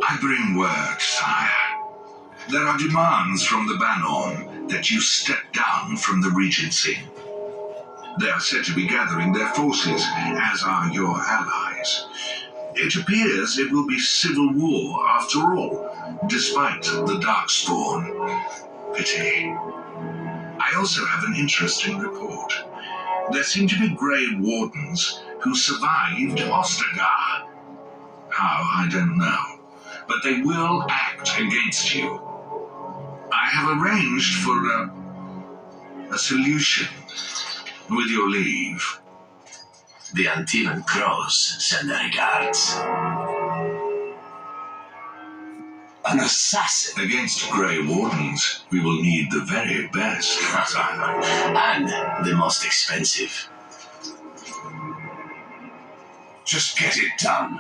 I bring word, sire. There are demands from the Banorm that you step down from the Regency. They are said to be gathering their forces, as are your allies. It appears it will be civil war after all, despite the Darkspawn. Pity. I also have an interesting report. There seem to be Grey Wardens who survived Ostagar. How, I don't know. But they will act against you. I have arranged for a solution, with your leave. The Antivan Crows send their regards. An assassin? Against Grey Wardens, we will need the very best. And the most expensive. Just get it done.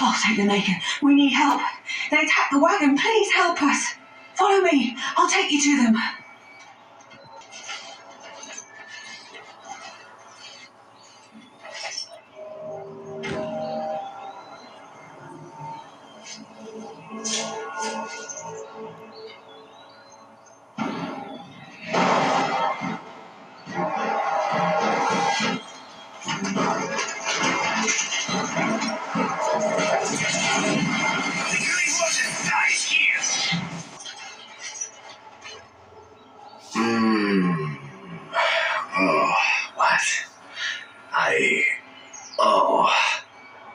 Oh, Saint the Naked, we need help. They attacked the wagon. Please help us. Follow me. I'll take you to them.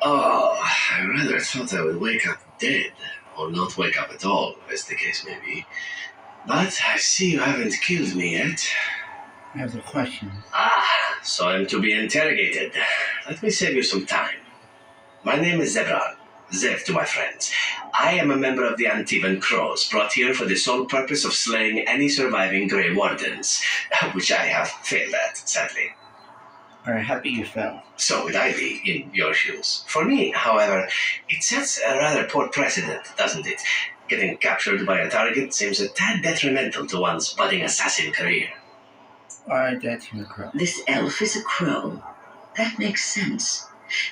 I rather thought I would wake up dead, or not wake up at all, as the case may be. But I see you haven't killed me yet. I have a question. So I'm to be interrogated. Let me save you some time. My name is Zebran. Zev to my friends. I am a member of the Antivan Crows, brought here for the sole purpose of slaying any surviving Grey Wardens, which I have failed at, sadly. Alright, happy you fell. So would I be in your shoes. For me, however, it sets a rather poor precedent, doesn't it? Getting captured by a target seems a tad detrimental to one's budding assassin career. Alright, that's your crow. This elf is a crow. That makes sense.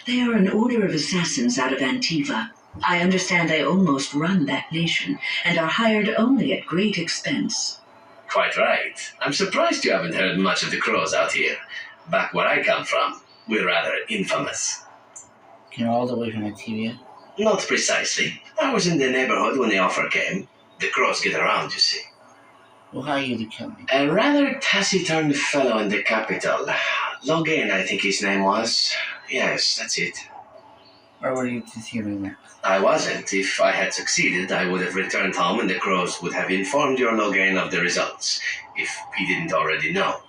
They are an order of assassins out of Antiva. I understand they almost run that nation, and are hired only at great expense. Quite right. I'm surprised you haven't heard much of the Crows out here. Back where I come from, we're rather infamous. You're all the way from Antiva? Not precisely. I was in the neighborhood when the offer came. The Crows get around, you see. Well, how are you to kill me? A rather taciturn fellow in the capital. Logain, I think his name was. Yes, that's it. Or were you concealing that? I wasn't. If I had succeeded, I would have returned home and the Crows would have informed your Logain of the results, if he didn't already know.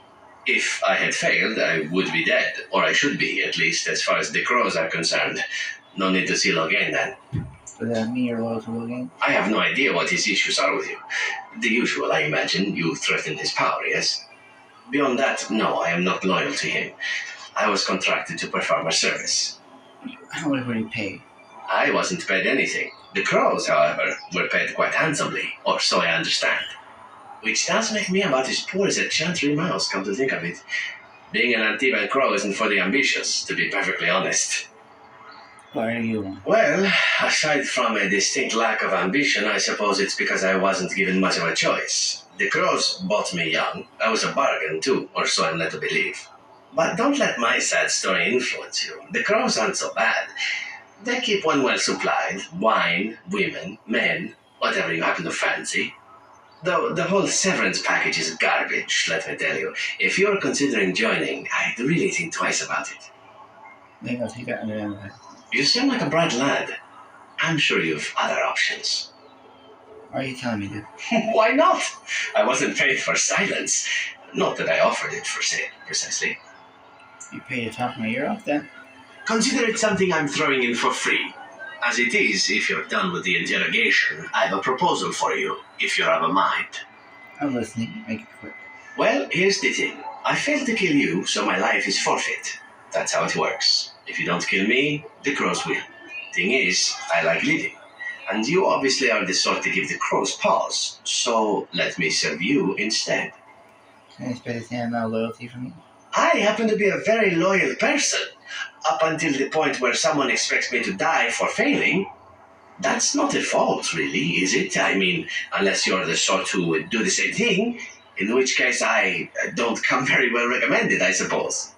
If I had failed, I would be dead, or I should be, at least as far as the Crows are concerned. No need to see Logain then. Does that mean you're loyal to Logain? I have no idea what his issues are with you. The usual, I imagine. You threaten his power, yes? Beyond that, no, I am not loyal to him. I was contracted to perform a service. How much were you paid? I wasn't paid anything. The Crows, however, were paid quite handsomely, or so I understand. Which does make me about as poor as a Chantry mouse, come to think of it. Being an Antivan Crow isn't for the ambitious, to be perfectly honest. Why are you one? Well, aside from a distinct lack of ambition, I suppose it's because I wasn't given much of a choice. The Crows bought me young. I was a bargain, too, or so I'm led to believe. But don't let my sad story influence you. The Crows aren't so bad. They keep one well supplied. Wine, women, men, whatever you happen to fancy. Though the whole severance package is garbage, let me tell you. If you're considering joining, I'd really think twice about it. Maybe I'll take that under advisement. You seem like a bright lad. I'm sure you've other options. Why are you telling me that? Why not? I wasn't paid for silence. Not that I offered it for sale, precisely. You pay to talk my ear off then? Consider it something I'm throwing in for free. As it is, if you're done with the interrogation, I have a proposal for you, if you're of a mind. I'm listening. Make it quick. Well, here's the thing. I failed to kill you, so my life is forfeit. That's how it works. If you don't kill me, the Crows will. Thing is, I like living. And you obviously are the sort to give the crows pause, so let me serve you instead. Can I expect the same amount of loyalty from you? I happen to be a very loyal person, up until the point where someone expects me to die for failing. That's not a fault, really, is it? I mean, unless you're the sort who would do the same thing, in which case I don't come very well recommended, I suppose.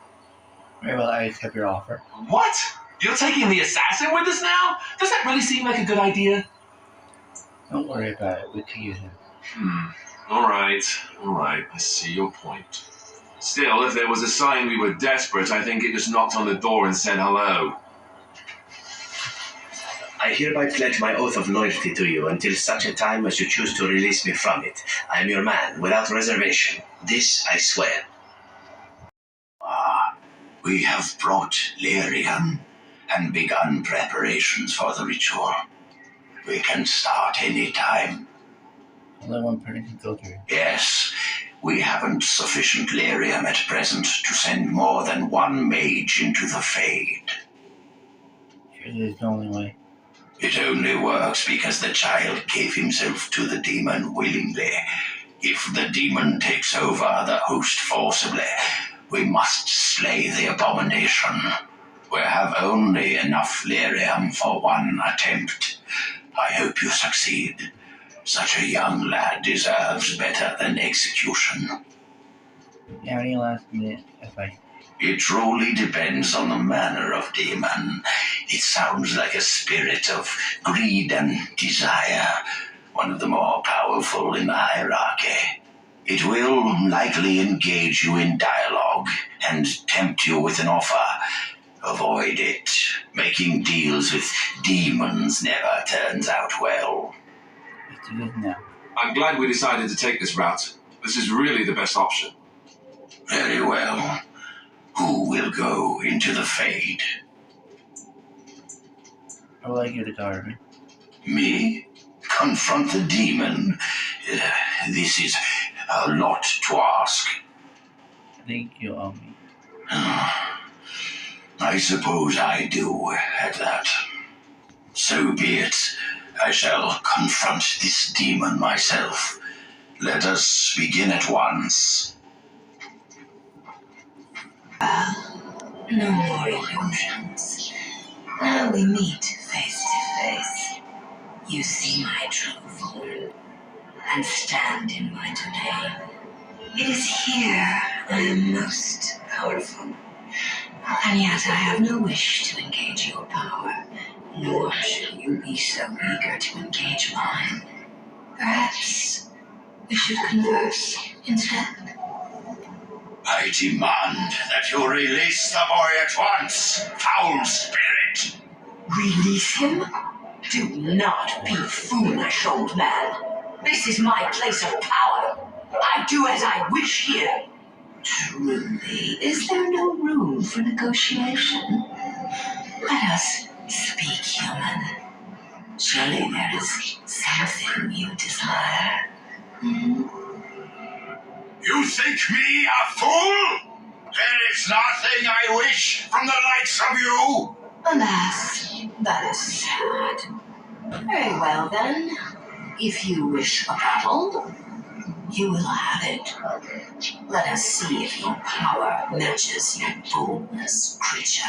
Very well, I accept your offer. What? You're taking the assassin with us now? Does that really seem like a good idea? Don't worry about it, we could use him. All right, I see your point. Still, if there was a sign we were desperate, I think it just knocked on the door and said hello. I hereby pledge my oath of loyalty to you until such a time as you choose to release me from it. I am your man, without reservation. This I swear. We have brought Lyrian and begun preparations for the ritual. We can start any time. Only one person can go through. Yes, we haven't sufficient lyrium at present to send more than one mage into the Fade. Surely there's the only way. It only works because the child gave himself to the demon willingly. If the demon takes over the host forcibly, we must slay the abomination. We have only enough lyrium for one attempt. I hope you succeed. Such a young lad deserves better than execution. Yeah, any last minute advice? It truly depends on the manner of demon. It sounds like a spirit of greed and desire, one of the more powerful in the hierarchy. It will likely engage you in dialogue and tempt you with an offer. Avoid it. Making deals with demons never turns out well. Let's do this now. I'm glad we decided to take this route. This is really the best option. Very well. Who will go into the Fade? I would like you to guard me. Me? Confront the demon? This is a lot to ask. I think you owe me. I suppose I do at that. So be it. I shall confront this demon myself. Let us begin at once. No more illusions. Now we meet face to face. You see my true form and stand in my domain. It is here I am most powerful. And yet I have no wish to engage your power, nor should you be so eager to engage mine. Perhaps we should converse instead. I demand that you release the boy at once, foul spirit! Release him? Do not be foolish, old man. This is my place of power. I do as I wish here. Truly, is there no room for negotiation? Let us speak human. Surely there is something you desire. You think me a fool? There is nothing I wish from the likes of you! Alas, that is sad. Very well then. If you wish a battle, you will have it. Let us see if your power matches your boldness, creature.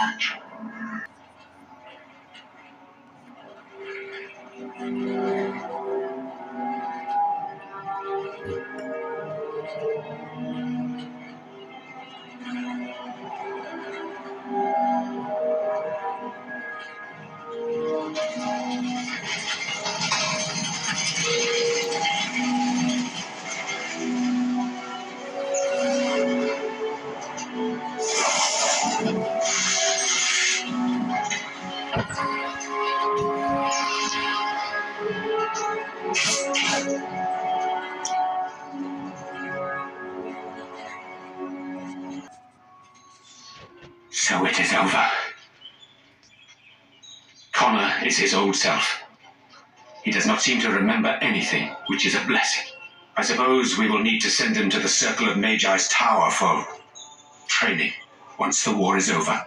So it is over. Connor is his old self. He does not seem to remember anything, which is a blessing. I suppose we will need to send him to the Circle of Magi's tower for training once the war is over.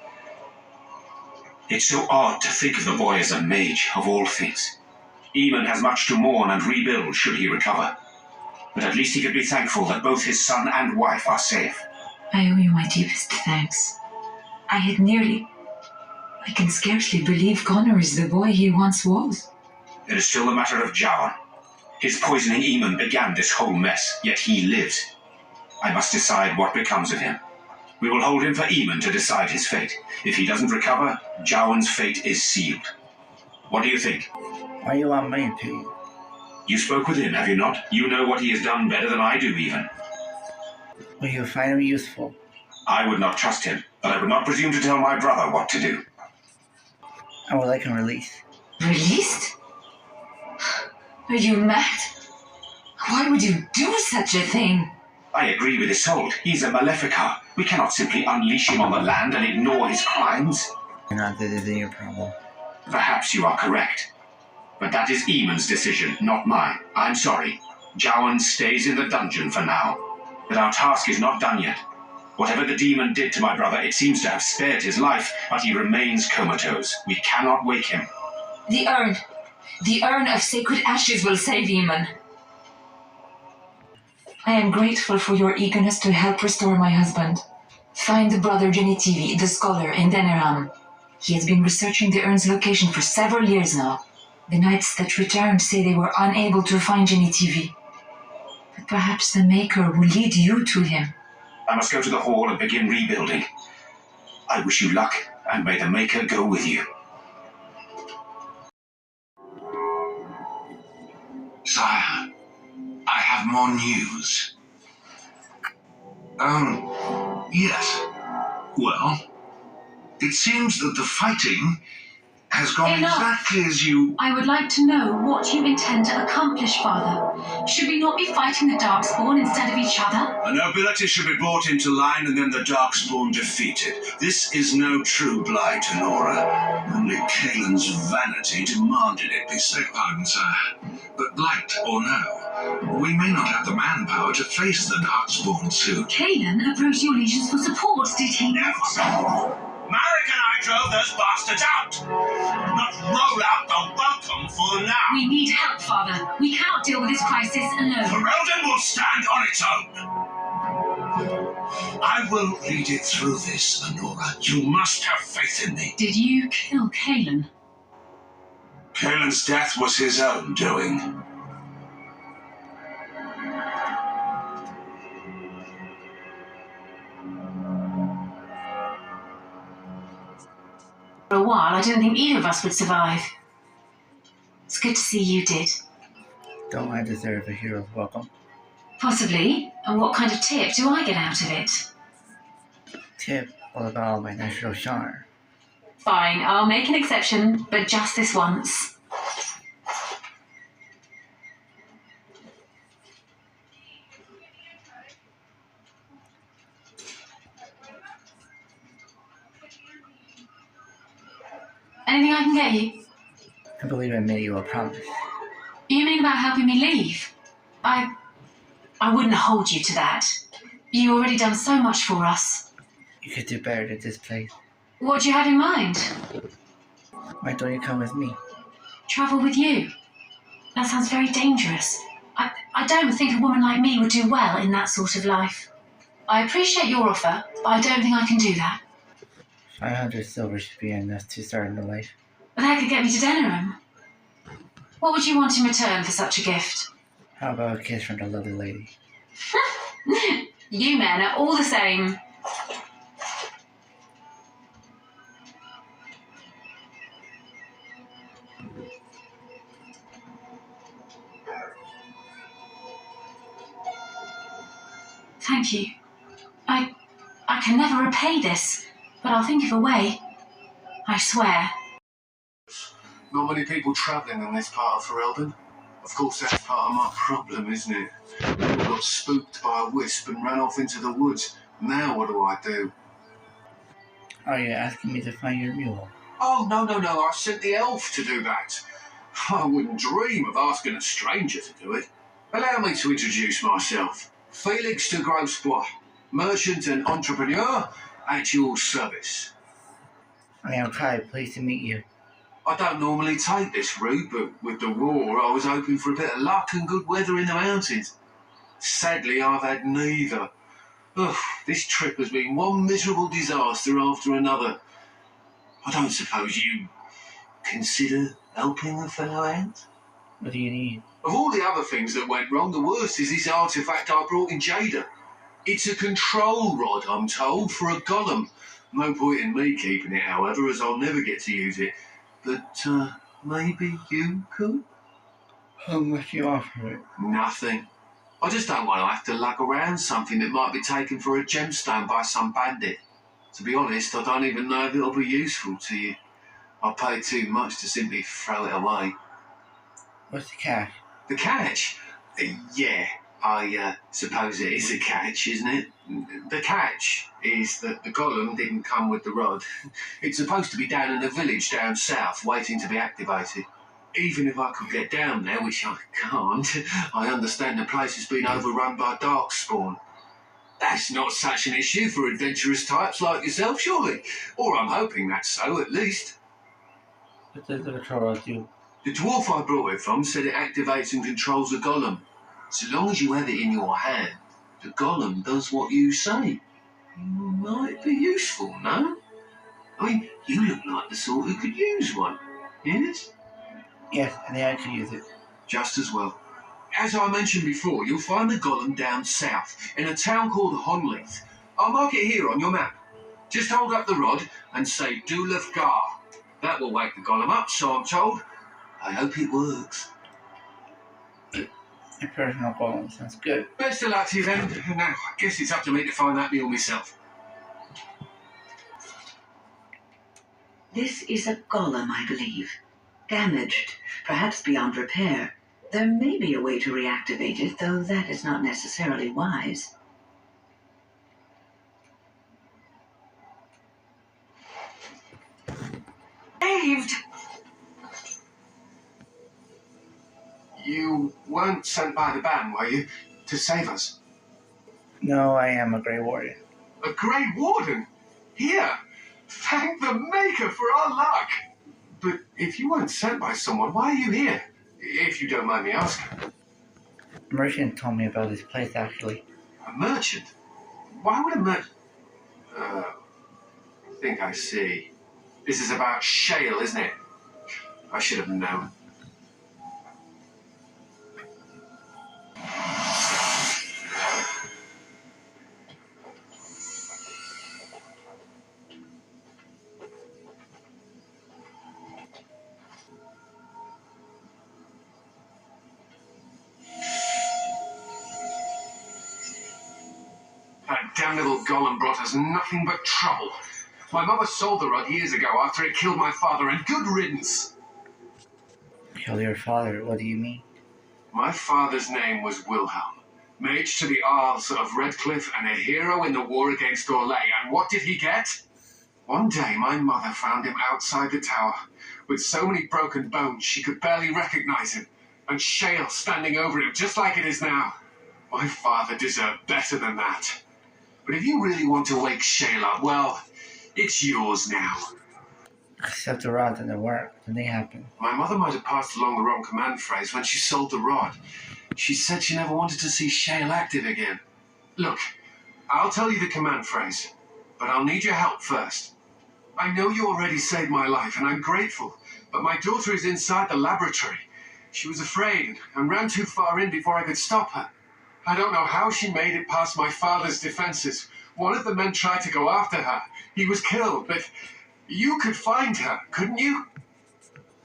It's so odd to think of the boy as a mage, of all things. Eamon has much to mourn and rebuild should he recover. But at least he could be thankful that both his son and wife are safe. I owe you my deepest thanks. I can scarcely believe Connor is the boy he once was. It is still a matter of Jowan. His poisoning Eamon began this whole mess, yet he lives. I must decide what becomes of him. We will hold him for Eamon to decide his fate. If he doesn't recover, Jowan's fate is sealed. What do you think? Why do you want me to? You spoke with him, have you not? You know what he has done better than I do, even. Will you find him useful? I would not trust him, but I would not presume to tell my brother what to do. I would like him released. Released? Are you mad? Why would you do such a thing? I agree with Isolde. He's a Maleficar. We cannot simply unleash him on the land and ignore his crimes. You're not that isn't your problem. Perhaps you are correct. But that is Eamon's decision, not mine. I'm sorry. Jowan stays in the dungeon for now. But our task is not done yet. Whatever the demon did to my brother, it seems to have spared his life, but he remains comatose. We cannot wake him. The urn of sacred ashes will save Eamon. I am grateful for your eagerness to help restore my husband. Find Brother Genitivi, the scholar, in Deneram. He has been researching the urn's location for several years now. The knights that returned say they were unable to find Genitivi. But perhaps the Maker will lead you to him. I must go to the hall and begin rebuilding. I wish you luck, and may the Maker go with you. Sire, I have more news. Yes. Well, it seems that the fighting has gone Enough. exactly as you... I would like to know what you intend to accomplish, Father. Should we not be fighting the Darkspawn instead of each other? The nobility should be brought into line and then the Darkspawn defeated. This is no true blight, Nora. Only Kaelin's vanity demanded it be so. Beg pardon, sire. But blight or no, we may not have the manpower to face the Darkspawn soon. Kaelin approached your legions for support, did he? Never! Marek and I drove those bastards out! Not roll out the welcome for them now! We need help, Father. We cannot deal with this crisis alone. Ferelden will stand on its own! I will lead it through this, Honora. You must have faith in me. Did you kill Kaelin? Kaelin's death was his own doing. For a while, I didn't think either of us would survive. It's good to see you did. Don't I deserve a hero's welcome? Possibly. And what kind of tip do I get out of it? Tip all about all my natural charm. Fine, I'll make an exception, but just this once. Anything I can get you? I believe I made you a promise. You mean about helping me leave? I wouldn't hold you to that. You've already done so much for us. You could do better than this place. What do you have in mind? Why don't you come with me? Travel with you? That sounds very dangerous. I don't think a woman like me would do well in that sort of life. I appreciate your offer, but I don't think I can do that. 500 silver should be enough to start a new life. But that could get me to Denerim. What would you want in return for such a gift? How about a kiss from the lovely lady? You men are all the same. Thank you. I can never repay this, but I'll think of a way. I swear. Not many people travelling in this part of Ferelden. Of course, that's part of my problem, isn't it? I got spooked by a wisp and ran off into the woods. Now what do I do? Are you asking me to find your mule? Oh, no. I sent the elf to do that. I wouldn't dream of asking a stranger to do it. Allow me to introduce myself. Felix de Grosbois, merchant and entrepreneur at your service. I am Kai, pleased to meet you. I don't normally take this route, but with the war, I was hoping for a bit of luck and good weather in the mountains. Sadly, I've had neither. Ugh, this trip has been one miserable disaster after another. I don't suppose you consider helping a fellow ant? What do you need? Of all the other things that went wrong, the worst is this artifact I brought in Jada. It's a control rod, I'm told, for a golem. No point in me keeping it, however, as I'll never get to use it. But, maybe you could? How much you offer it? Nothing. I just don't want to have to lug around something that might be taken for a gemstone by some bandit. To be honest, I don't even know if it'll be useful to you. I pay too much to simply throw it away. What's the catch? The catch? Yeah, I suppose it is a catch, isn't it? The catch is that the golem didn't come with the rod. It's supposed to be down in a village down south, waiting to be activated. Even if I could get down there, which I can't, I understand the place has been overrun by darkspawn. That's not such an issue for adventurous types like yourself, surely. Or I'm hoping that's so, at least. What does the control rod do? The dwarf I brought it from said it activates and controls the golem. So long as you have it in your hand, the golem does what you say. Might be useful, no? I mean, you look like the sort who could use one, yes? Yes, I think I could use it. Just as well. As I mentioned before, you'll find the golem down south, in a town called Honleith. I'll mark it here on your map. Just hold up the rod and say Dulaf Gar. That will wake the golem up, so I'm told. I hope it works. A personal golem sounds good. Best of luck to you then. Now, I guess it's up to me to find that meal myself. This is a golem, I believe. Damaged, perhaps beyond repair. There may be a way to reactivate it, though that is not necessarily wise. Saved! You weren't sent by the band, were you? To save us? No, I am a Grey Warden. A Grey Warden? Here! Thank the Maker for our luck! But if you weren't sent by someone, why are you here? If you don't mind me asking. A merchant told me about this place, actually. A merchant? Why would a merchant... I think I see. This is about shale, isn't it? I should have known. That damn little golem brought us nothing but trouble. My mother sold the rod years ago after it killed my father, and good riddance. Kill your father, what do you mean? My father's name was Wilhelm, mage to the Arls of Redcliffe and a hero in the war against Orlais. And what did he get? One day my mother found him outside the tower, with so many broken bones she could barely recognize him, and shale standing over him just like it is now. My father deserved better than that. But if you really want to wake shale up, well, it's yours now. Except the rod didn't work. Nothing happened. My mother might have passed along the wrong command phrase when she sold the rod. She said she never wanted to see shale active again. Look, I'll tell you the command phrase, but I'll need your help first. I know you already saved my life, and I'm grateful, but my daughter is inside the laboratory. She was afraid and ran too far in before I could stop her. I don't know how she made it past my father's defenses. One of the men tried to go after her. He was killed, but you could find her, couldn't you?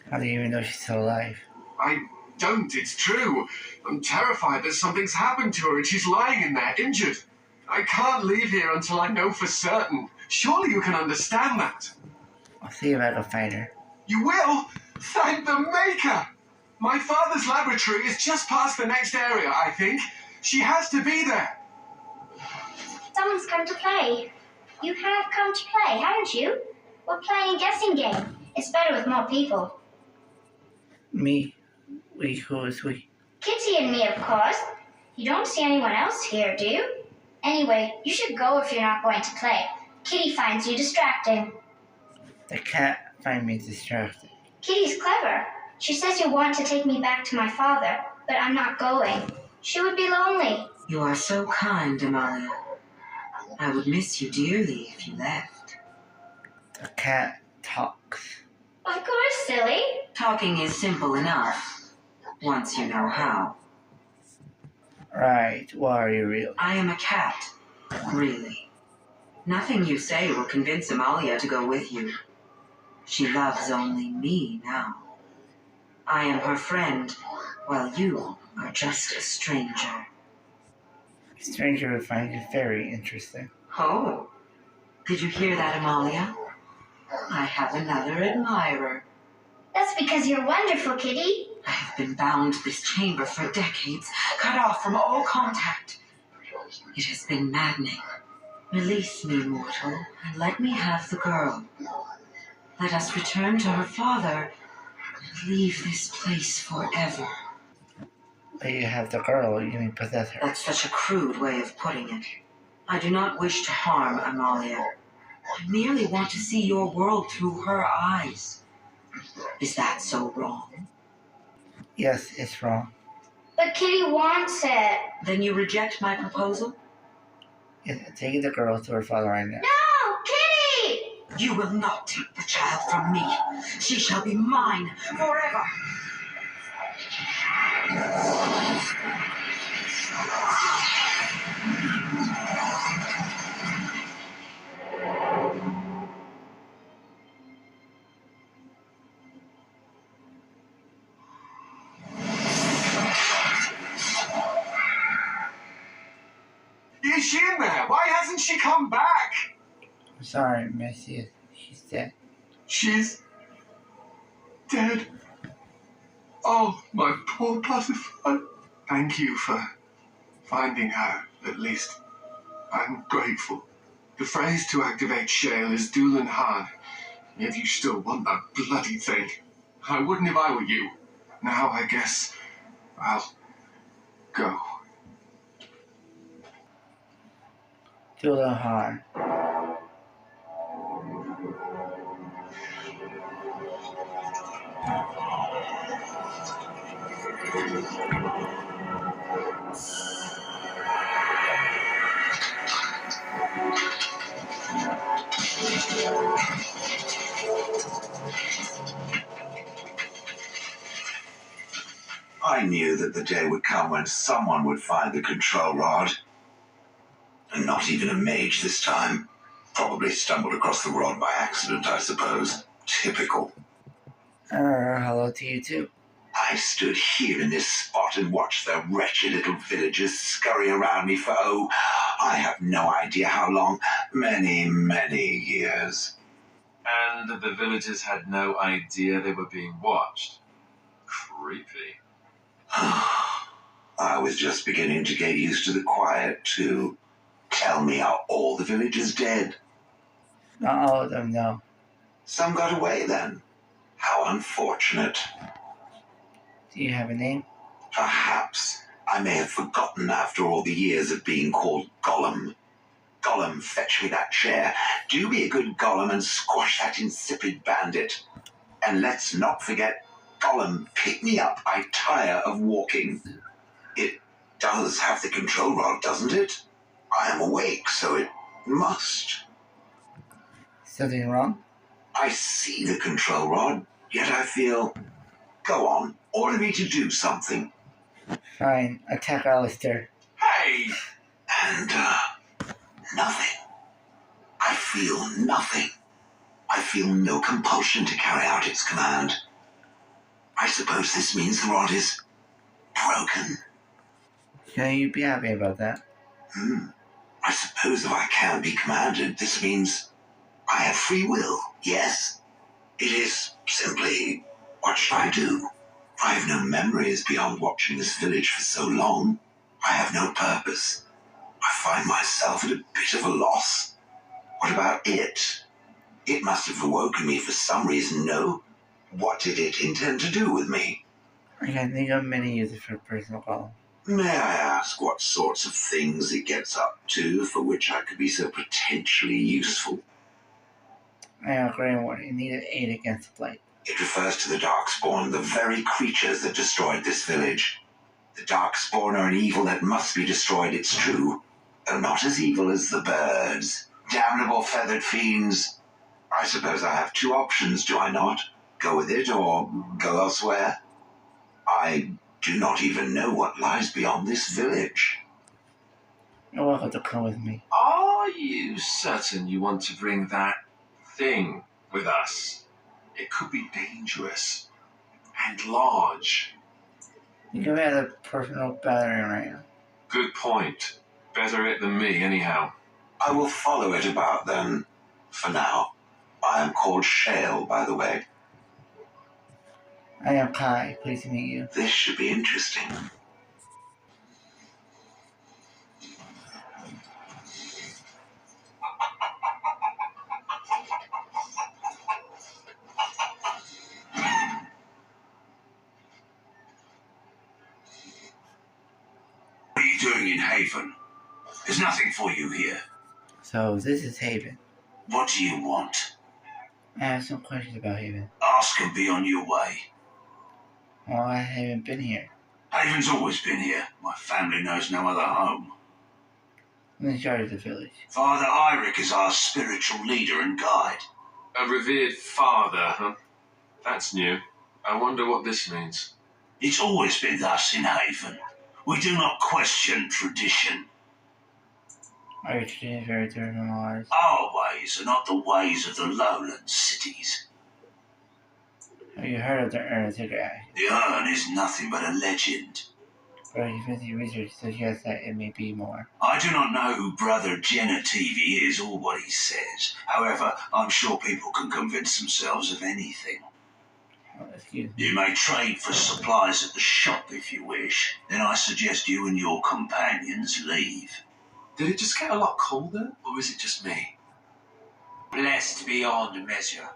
How do you even know she's still alive? I don't, it's true. I'm terrified that something's happened to her and she's lying in there, injured. I can't leave here until I know for certain. Surely you can understand that. I'll see if I can find her. You will? Thank the Maker! My father's laboratory is just past the next area, I think. She has to be there. Someone's come to play. You have come to play, haven't you? We're playing a guessing game. It's better with more people. Me? We? Who is we? Kitty and me, of course. You don't see anyone else here, do you? Anyway, you should go if you're not going to play. Kitty finds you distracting. The cat find me distracted. Kitty's clever. She says you want to take me back to my father, but I'm not going. She would be lonely. You are so kind, Amalia. I would miss you dearly if you left. The cat talks. Of course, silly. Talking is simple enough, once you know how. Right, what are you real? I am a cat, really. Nothing you say will convince Amalia to go with you. She loves only me now. I am her friend, while you are just a stranger. A stranger would find you very interesting. Oh, did you hear that, Amalia? I have another admirer. That's because you're wonderful, Kitty. I have been bound to this chamber for decades, cut off from all contact. It has been maddening. Release me, mortal, and let me have the girl. Let us return to her father and leave this place forever. But you have the girl, you mean possess her. That's such a crude way of putting it. I do not wish to harm Amalia. I merely want to see your world through her eyes. Is that so wrong? Yes, it's wrong. But Kitty wants it. Then you reject my proposal? Yes, taking the girl to her father right now. No, Kitty! You will not take the child from me. She shall be mine forever. Is she in there? Why hasn't she come back? I'm sorry, Missy. She's dead. She's dead. Oh, my poor butterfly. Thank you for finding her, at least. I'm grateful. The phrase to activate Shale is Doolan Han. If you still want that bloody thing. I wouldn't if I were you. Now I guess I'll go. Do the harm. I knew that the day would come when someone would find the control rod. And not even a mage this time. Probably stumbled across the rod by accident, I suppose. Typical. Hello to you too. I stood here in this spot and watched the wretched little villagers scurry around me for, I have no idea how long. Many, many years. And the villagers had no idea they were being watched. Creepy. I was just beginning to get used to the quiet, too. Tell me, are all the villagers dead? Not all of them, no. Some got away, then. How unfortunate. Do you have a name? Perhaps. I may have forgotten after all the years of being called Gollum. Gollum, fetch me that chair. Do be a good Gollum and squash that insipid bandit. And let's not forget, Gollum, pick me up. I tire of walking. It does have the control rod, doesn't it? I am awake, so it must. Something wrong? I see the control rod, yet I feel... Go on, order me to do something. Fine, attack Alistair. Hey! And, nothing. I feel nothing. I feel no compulsion to carry out its command. I suppose this means the rod is broken. Can you be happy about that? I suppose if I can be commanded, this means I have free will, yes? It is simply, what should I do? I have no memories beyond watching this village for so long. I have no purpose. I find myself at a bit of a loss. What about it? It must have awoken me for some reason, no? What did it intend to do with me? I can think of many uses for personal call. May I ask what sorts of things it gets up to for which I could be so potentially useful? I agree on what you needed aid against the blight. It refers to the Darkspawn, the very creatures that destroyed this village. The Darkspawn are an evil that must be destroyed, it's true. Though not as evil as the birds. Damnable feathered fiends. I suppose I have two options, do I not? Go with it or go elsewhere? I do not even know what lies beyond this village. You're welcome to come with me. Are you certain you want to bring that thing with us? It could be dangerous and large. You can have a personal battering ram. Good point. Better it than me, anyhow. I will follow it about then, for now. I am called Shale, by the way. I am Kai. Pleased to meet you. This should be interesting. What are you doing in Haven? There's nothing for you here. So this is Haven. What do you want? I have some questions about Haven. Ask and be on your way. Well, I haven't been here. Haven's always been here. My family knows no other home. I'm in charge of the village. Father Eirik is our spiritual leader and guide. A revered father, huh? That's new. I wonder what this means. It's always been thus in Haven. We do not question tradition. Are your traditions very different from ours? Our ways are not the ways of the lowland cities. Have you heard of the Urn of Tigray? The urn is nothing but a legend. But your research suggests that it may be more. I do not know who Brother Genetivi is or what he says. However, I'm sure people can convince themselves of anything. Oh, excuse me. You may trade for supplies at the shop if you wish. Then I suggest you and your companions leave. Did it just get a lot colder, or is it just me? Blessed beyond measure.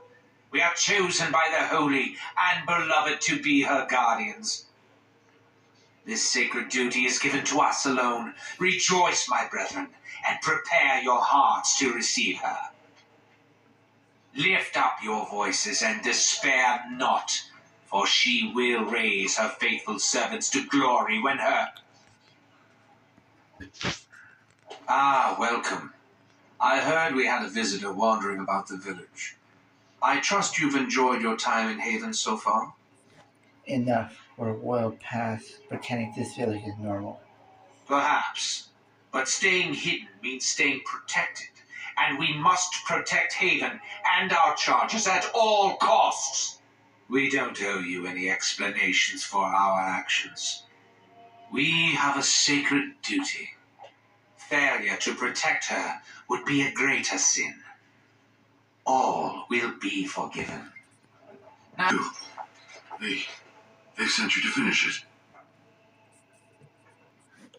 We are chosen by the holy and beloved to be her guardians. This sacred duty is given to us alone. Rejoice, my brethren, and prepare your hearts to receive her. Lift up your voices and despair not, for she will raise her faithful servants to glory when her... Ah, welcome. I heard we had a visitor wandering about the village. I trust you've enjoyed your time in Haven so far? Enough. We're well past pretending this village is normal. Perhaps. But staying hidden means staying protected. And we must protect Haven and our charges at all costs. We don't owe you any explanations for our actions. We have a sacred duty. Failure to protect her would be a greater sin. All will be forgiven. Now, They sent you to finish it.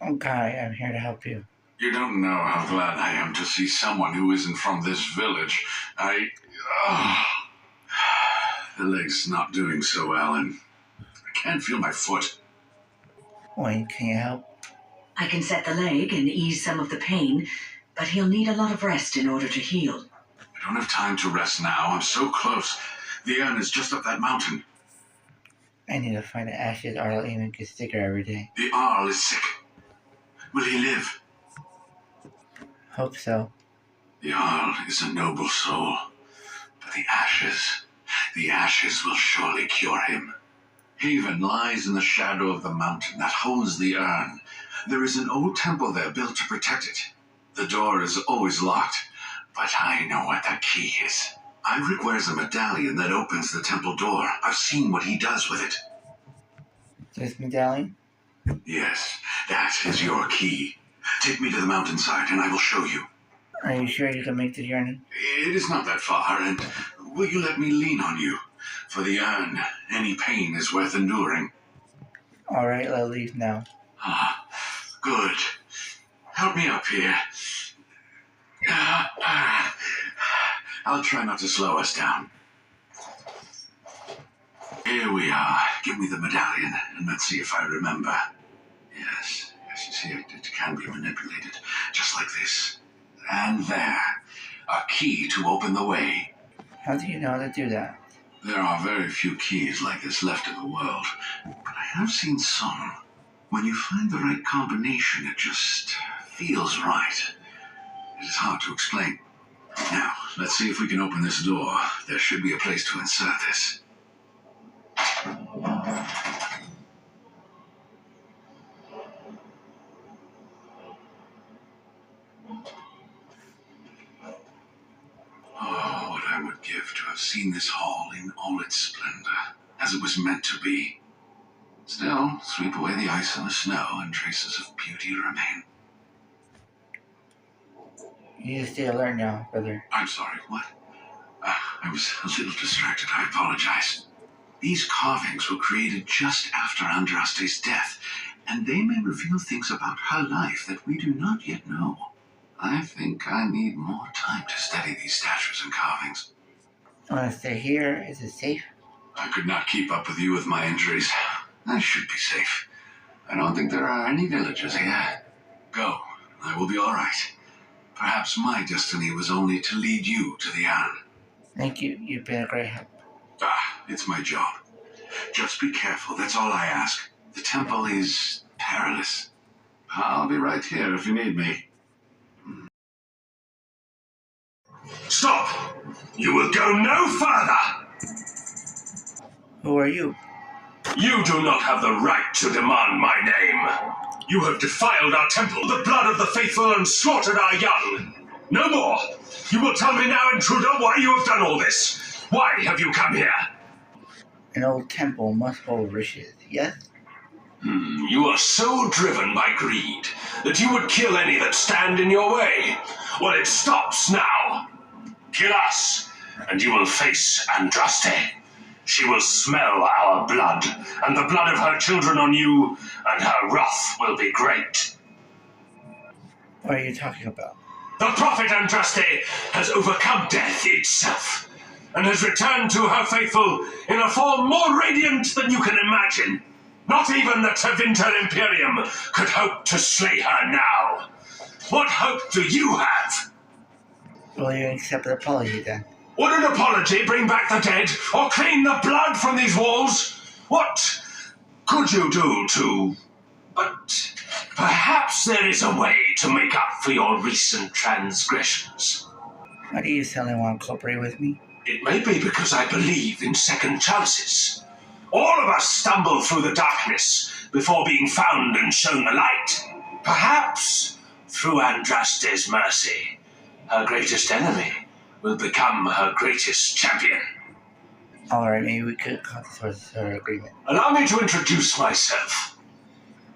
Okay, I'm here to help you. You don't know how glad I am to see someone who isn't from this village. The leg's not doing so well, and I can't feel my foot. Wayne, can you help? I can set the leg and ease some of the pain, but he'll need a lot of rest in order to heal. I don't have time to rest now. I'm so close. The urn is just up that mountain. I need to find the ashes Arl Eamon gets thicker every day. The Arl is sick. Will he live? Hope so. The Arl is a noble soul, but the ashes will surely cure him. Haven lies in the shadow of the mountain that holds the urn. There is an old temple there built to protect it. The door is always locked, but I know what the key is. Eirik wears a medallion that opens the temple door. I've seen what he does with it. This medallion? Yes, that is your key. Take me to the mountainside and I will show you. Are you sure you can make the journey? It is not that far, and will you let me lean on you? For the urn, any pain is worth enduring. Alright, let's leave now. Ah, good. Help me up here. I'll try not to slow us down. Here we are. Give me the medallion, and let's see if I remember. Yes, you see, it can be manipulated, just like this. And there, a key to open the way. How do you know how to do that? There are very few keys like this left in the world, but I have seen some. When you find the right combination, it just feels right. It is hard to explain. Now, let's see if we can open this door. There should be a place to insert this. Oh, what I would give to have seen this hall in all its splendor, as it was meant to be. Still, sweep away the ice and the snow, and traces of beauty remain. You need to stay alert now, brother. I'm sorry, what? I was a little distracted, I apologize. These carvings were created just after Andraste's death, and they may reveal things about her life that we do not yet know. I think I need more time to study these statues and carvings. I want to stay here. Is it safe? I could not keep up with you with my injuries. I should be safe. I don't think there are any villagers here. Go. I will be all right. Perhaps my destiny was only to lead you to the Anne. Thank you. You've been a great help. It's my job. Just be careful, that's all I ask. The temple is perilous. I'll be right here if you need me. Stop! You will go no further! Who are you? You do not have the right to demand my name. You have defiled our temple, the blood of the faithful, and slaughtered our young. No more! You will tell me now, intruder, why you have done all this. Why have you come here? An old temple must hold riches, yes? You are so driven by greed that you would kill any that stand in your way. Well, it stops now. Kill us, and you will face Andraste. She will smell our blood, and the blood of her children on you, and her wrath will be great. What are you talking about? The prophet Andraste has overcome death itself, and has returned to her faithful in a form more radiant than you can imagine. Not even the Tevinter Imperium could hope to slay her now. What hope do you have? Will you accept an apology then? Would an apology bring back the dead, or clean the blood from these walls? What could you do to... But perhaps there is a way to make up for your recent transgressions. Why do you suddenly want to cooperate with me? It may be because I believe in second chances. All of us stumble through the darkness before being found and shown the light. Perhaps, through Andraste's mercy, her greatest enemy will become her greatest champion. Alright, maybe we could come towards her agreement. Allow me to introduce myself.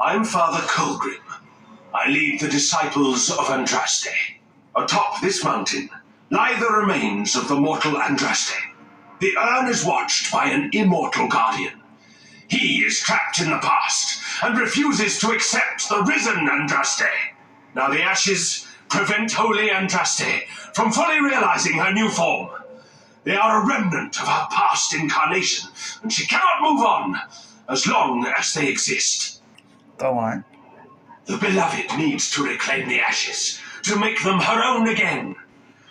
I'm Father Colgrim. I lead the disciples of Andraste. Atop this mountain lie the remains of the mortal Andraste. The urn is watched by an immortal guardian. He is trapped in the past and refuses to accept the risen Andraste. Now the ashes prevent Holy Andraste from fully realizing her new form. They are a remnant of her past incarnation, and she cannot move on as long as they exist. Go on. The beloved needs to reclaim the ashes, to make them her own again.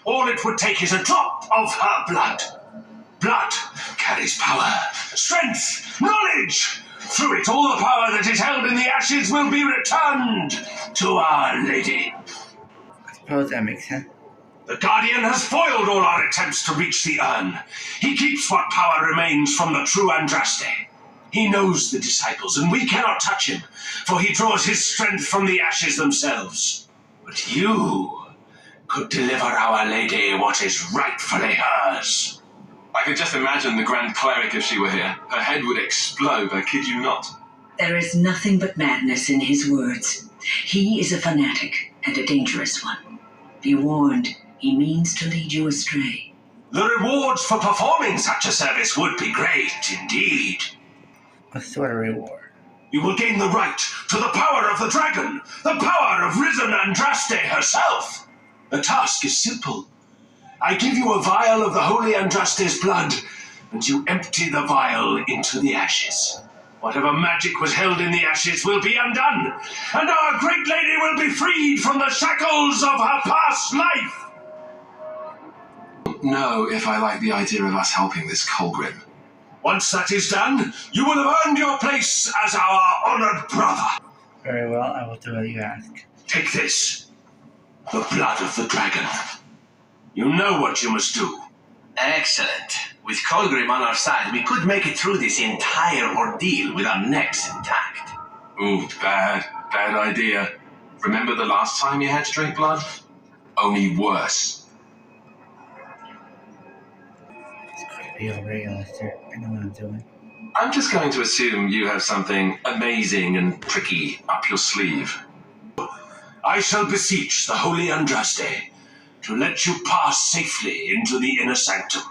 All it would take is a drop of her blood. Blood carries power, strength, knowledge. Through it, all the power that is held in the ashes will be returned to Our Lady. I suppose that makes sense. The Guardian has foiled all our attempts to reach the urn. He keeps what power remains from the true Andraste. He knows the disciples, and we cannot touch him, for he draws his strength from the ashes themselves. But you could deliver Our Lady what is rightfully hers. I could just imagine the Grand Cleric if she were here. Her head would explode, I kid you not. There is nothing but madness in his words. He is a fanatic, and a dangerous one. Be warned, he means to lead you astray. The rewards for performing such a service would be great indeed. What sort of reward? You will gain the right to the power of the dragon, the power of risen Andraste herself. The task is simple. I give you a vial of the holy Andraste's blood, and you empty the vial into the ashes. Whatever magic was held in the ashes will be undone, and our great lady will be freed from the shackles of her past life. No, if I like the idea of us helping this Colgrim. Once that is done, you will have earned your place as our honored brother. Very well, I will do as you ask. Take this. The blood of the dragon. You know what you must do. Excellent. With Colgrim on our side, we could make it through this entire ordeal with our necks intact. Ooh, bad idea. Remember the last time you had to drink blood? Only worse. It's creepy unrealistic. I know what I'm doing. I'm just going to assume you have something amazing and tricky up your sleeve. I shall beseech the Holy Andraste to let you pass safely into the inner sanctum.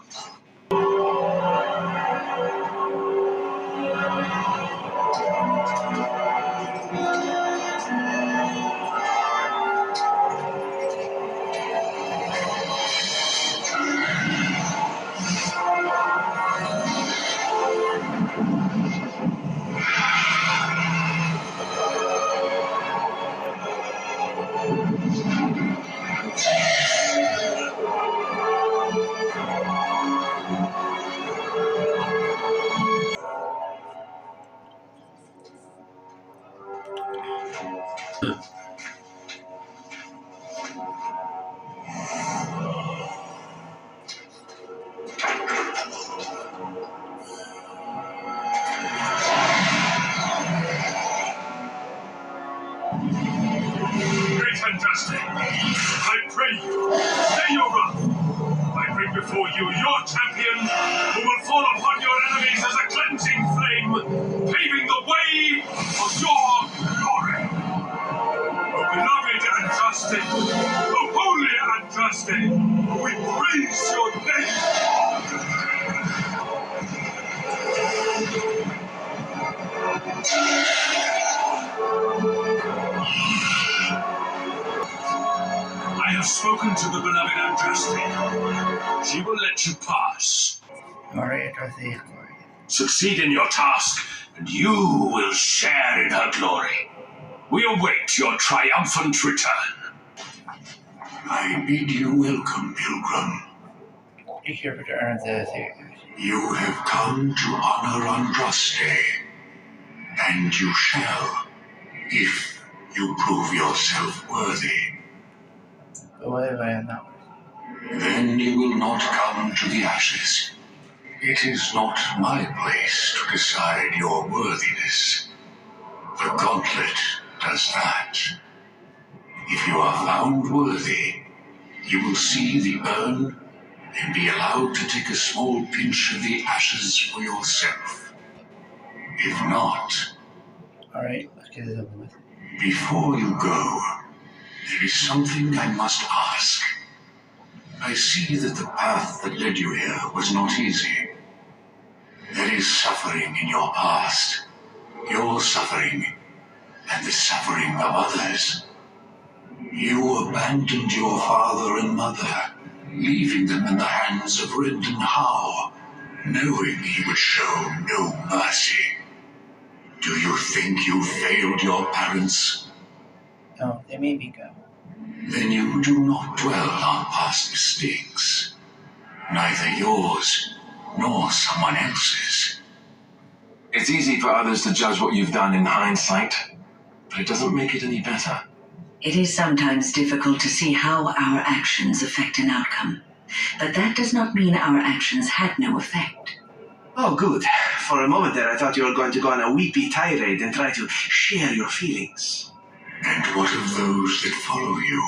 I pray you, stay your wrath. I bring before you your champion, who will fall upon your enemies as a cleansing flame, paving the way of your glory. O beloved Andraste, O holy Andraste, we praise your name. I have spoken to the beloved Andraste. She will let you pass. Glory to the glory. Succeed in your task, and you will share in her glory. We await your triumphant return. I bid you welcome, pilgrim. You're here to earn the You have come to honor Andraste, and you shall, if you prove yourself worthy. But what if I am not? Then you will not come to the ashes. It is not my place to decide your worthiness. The gauntlet does that. If you are found worthy, you will see the urn and be allowed to take a small pinch of the ashes for yourself. If not... Alright, let's get it over with. Before you go, there is something I must ask. I see that the path that led you here was not easy. There is suffering in your past, your suffering, and the suffering of others. You abandoned your father and mother, leaving them in the hands of Rendon Howe, knowing he would show no mercy. Do you think you failed your parents? No, they made me go. Then you do not dwell on past mistakes, neither yours nor someone else's. It's easy for others to judge what you've done in hindsight, but it doesn't make it any better. It is sometimes difficult to see how our actions affect an outcome, but that does not mean our actions had no effect. Oh, good. For a moment there, I thought you were going to go on a weepy tirade and try to share your feelings. And what of those that follow you?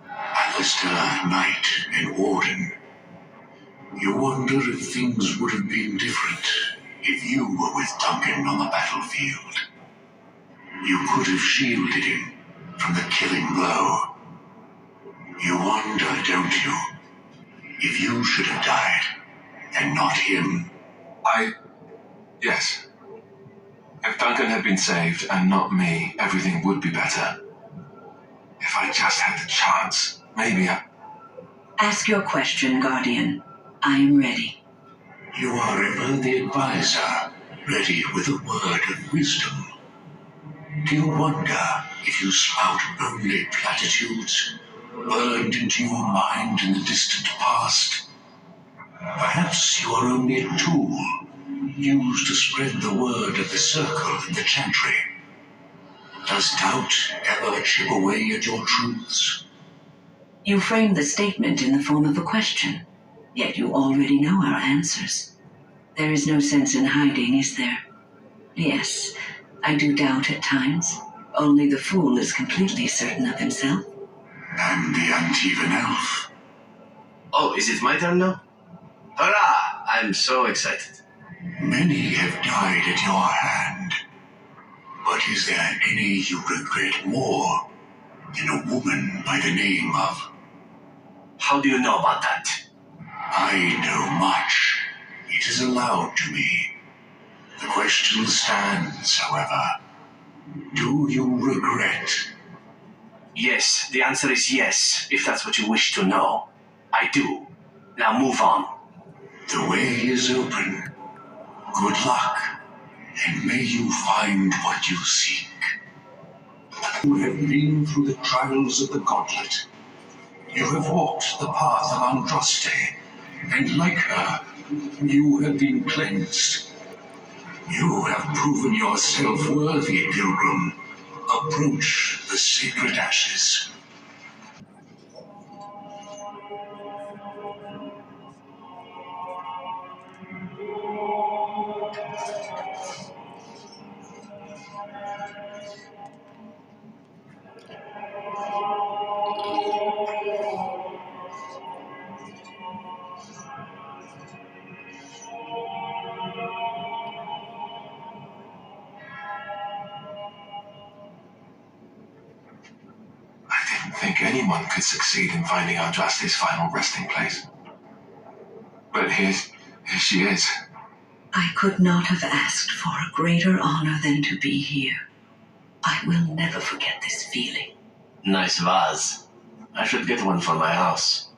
Alistair, Knight, and Warden. You wonder if things would have been different if you were with Duncan on the battlefield. You could have shielded him from the killing blow. You wonder, don't you, if you should have died and not him? Yes. If Duncan had been saved and not me, everything would be better. If I just had the chance, maybe I... Ask your question, Guardian. I am ready. You are ever the advisor, ready with a word of wisdom. Do you wonder if you spout only platitudes, burned into your mind in the distant past? Perhaps you are only a tool, used to spread the word of the circle in the chantry. Does doubt ever chip away at your truths? You framed the statement in the form of a question, yet you already know our answers. There is no sense in hiding, is there? Yes, I do doubt at times. Only the fool is completely certain of himself. And the Antivan elf. Oh, is it my turn now? Hurrah! I'm so excited. Many have died at your hand. But is there any you regret more than a woman by the name of... How do you know about that? I know much. It is allowed to me. The question stands, however. Do you regret? Yes, the answer is yes, if that's what you wish to know. I do. Now move on. The way is open. Good luck, and may you find what you seek. You have been through the trials of the gauntlet. You have walked the path of Andraste, and like her, you have been cleansed. You have proven yourself worthy, pilgrim. Approach the sacred ashes. I didn't think anyone could succeed in finding Andraste's final resting place. But here she is. I could not have asked for a greater honor than to be here. I will never forget this feeling. Nice vase. I should get one for my house.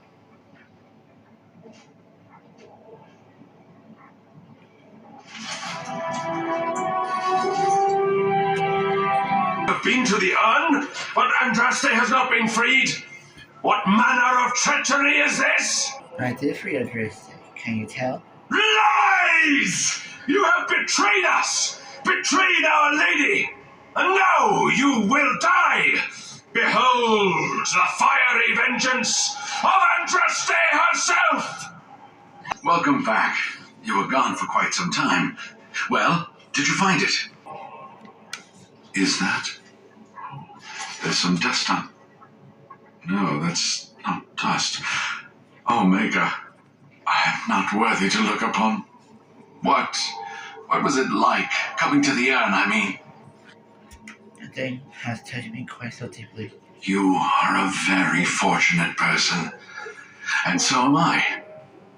Have been to the urn, but Andraste has not been freed. What manner of treachery is this? I did free Andraste. Can you tell? Lies! You have betrayed us! Betrayed Our Lady! And now you will die! Behold the fiery vengeance of Andraste herself! Welcome back. You were gone for quite some time. Well, did you find it? Is that? There's some dust on... No, that's not dust. Omega, I am not worthy to look upon. What was it like, coming to the urn, I mean? The thing has touched me quite so deeply. You are a very fortunate person. And so am I.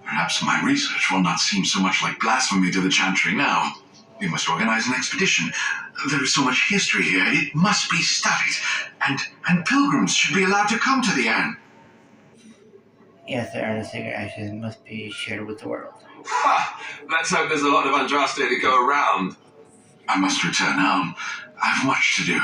Perhaps my research will not seem so much like blasphemy to the Chantry now. We must organize an expedition. There is so much history here, it must be studied. And pilgrims should be allowed to come to the urn. Yes, the urn of sacred ashes must be shared with the world. Ha! Let's hope there's a lot of Andraste to go around. I must return home. I have much to do.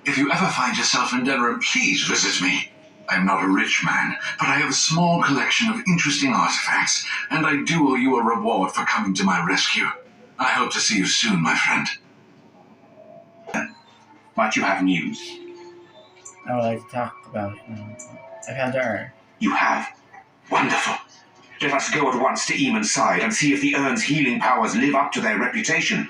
If you ever find yourself in Denerim, please visit me. I am not a rich man, but I have a small collection of interesting artifacts, and I do owe you a reward for coming to my rescue. I hope to see you soon, my friend. Might you have news? I would like to talk about... I found the urn. You have? Wonderful. Let us go at once to Eamon's side and see if the urn's healing powers live up to their reputation.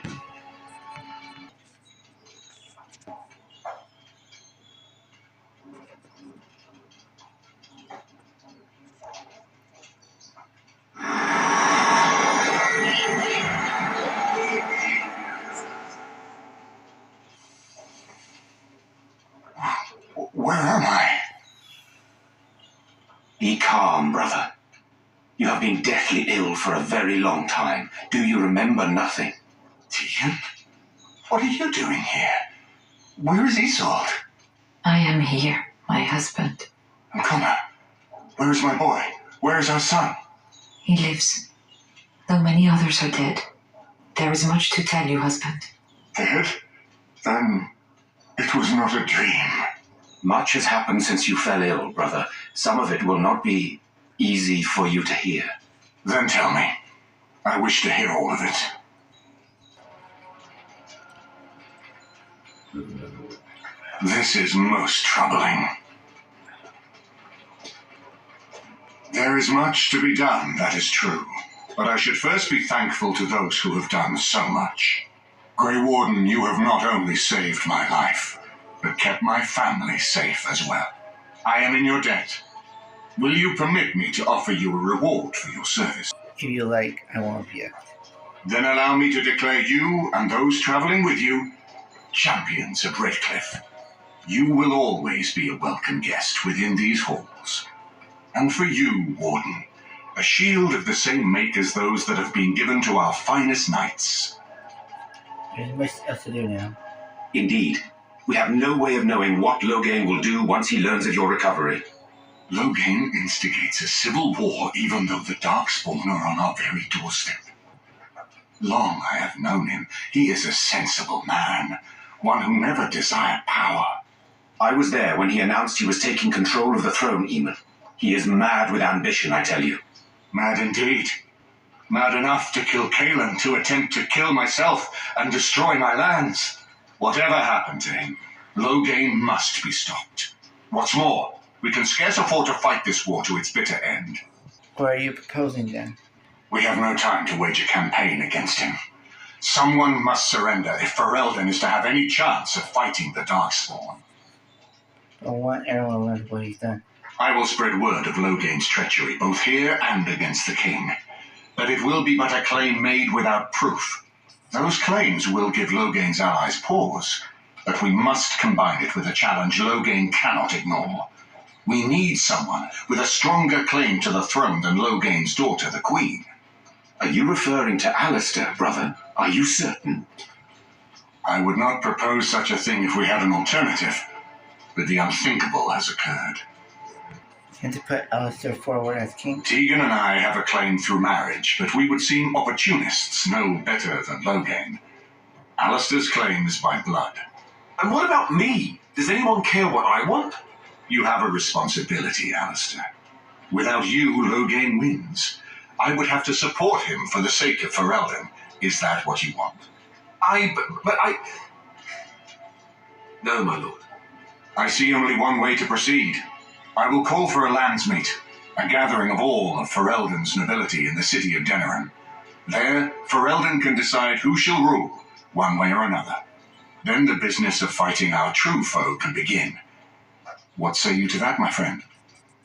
Where am I? Be calm, brother. You have been deathly ill for a very long time. Do you remember nothing? Tegan? What are you doing here? Where is Isolde? I am here, my husband. Connor, where is my boy? Where is our son? He lives, though many others are dead. There is much to tell you, husband. Dead? Then it was not a dream. Much has happened since you fell ill, brother. Some of it will not be easy for you to hear. Then tell me. I wish to hear all of it. This is most troubling. There is much to be done, that is true. But I should first be thankful to those who have done so much. Grey Warden, you have not only saved my life, but kept my family safe as well. I am in your debt. Will you permit me to offer you a reward for your service? If you like, I won't object. Then allow me to declare you and those traveling with you champions of Redcliffe. You will always be a welcome guest within these halls. And for you, Warden, a shield of the same make as those that have been given to our finest knights. There's much else to do now. Indeed. We have no way of knowing what Loghain will do once he learns of your recovery. Loghain instigates a civil war even though the Darkspawn are on our very doorstep. Long I have known him. He is a sensible man, one who never desired power. I was there when he announced he was taking control of the throne, Eamon. He is mad with ambition, I tell you. Mad indeed. Mad enough to kill Kaelan, to attempt to kill myself and destroy my lands. Whatever happened to him, Loghain must be stopped. What's more, we can scarce afford to fight this war to its bitter end. What are you proposing then? We have no time to wage a campaign against him. Someone must surrender if Ferelden is to have any chance of fighting the Darkspawn. I want everyone to learn what he's done. I will spread word of Loghain's treachery, both here and against the king. But it will be but a claim made without proof. Those claims will give Loghain's allies pause, but we must combine it with a challenge Loghain cannot ignore. We need someone with a stronger claim to the throne than Loghain's daughter, the Queen. Are you referring to Alistair, brother? Are you certain? I would not propose such a thing if we had an alternative, but the unthinkable has occurred. And to put Alistair forward as king? Tegan and I have a claim through marriage, but we would seem opportunists no better than Loghain. Alistair's claim is by blood. And what about me? Does anyone care what I want? You have a responsibility, Alistair. Without you, Loghain wins. I would have to support him for the sake of Ferelden. Is that what you want? But I... No, my lord. I see only one way to proceed. I will call for a landsmeet, a gathering of all of Ferelden's nobility in the city of Denerim. There, Ferelden can decide who shall rule, one way or another. Then the business of fighting our true foe can begin. What say you to that, my friend?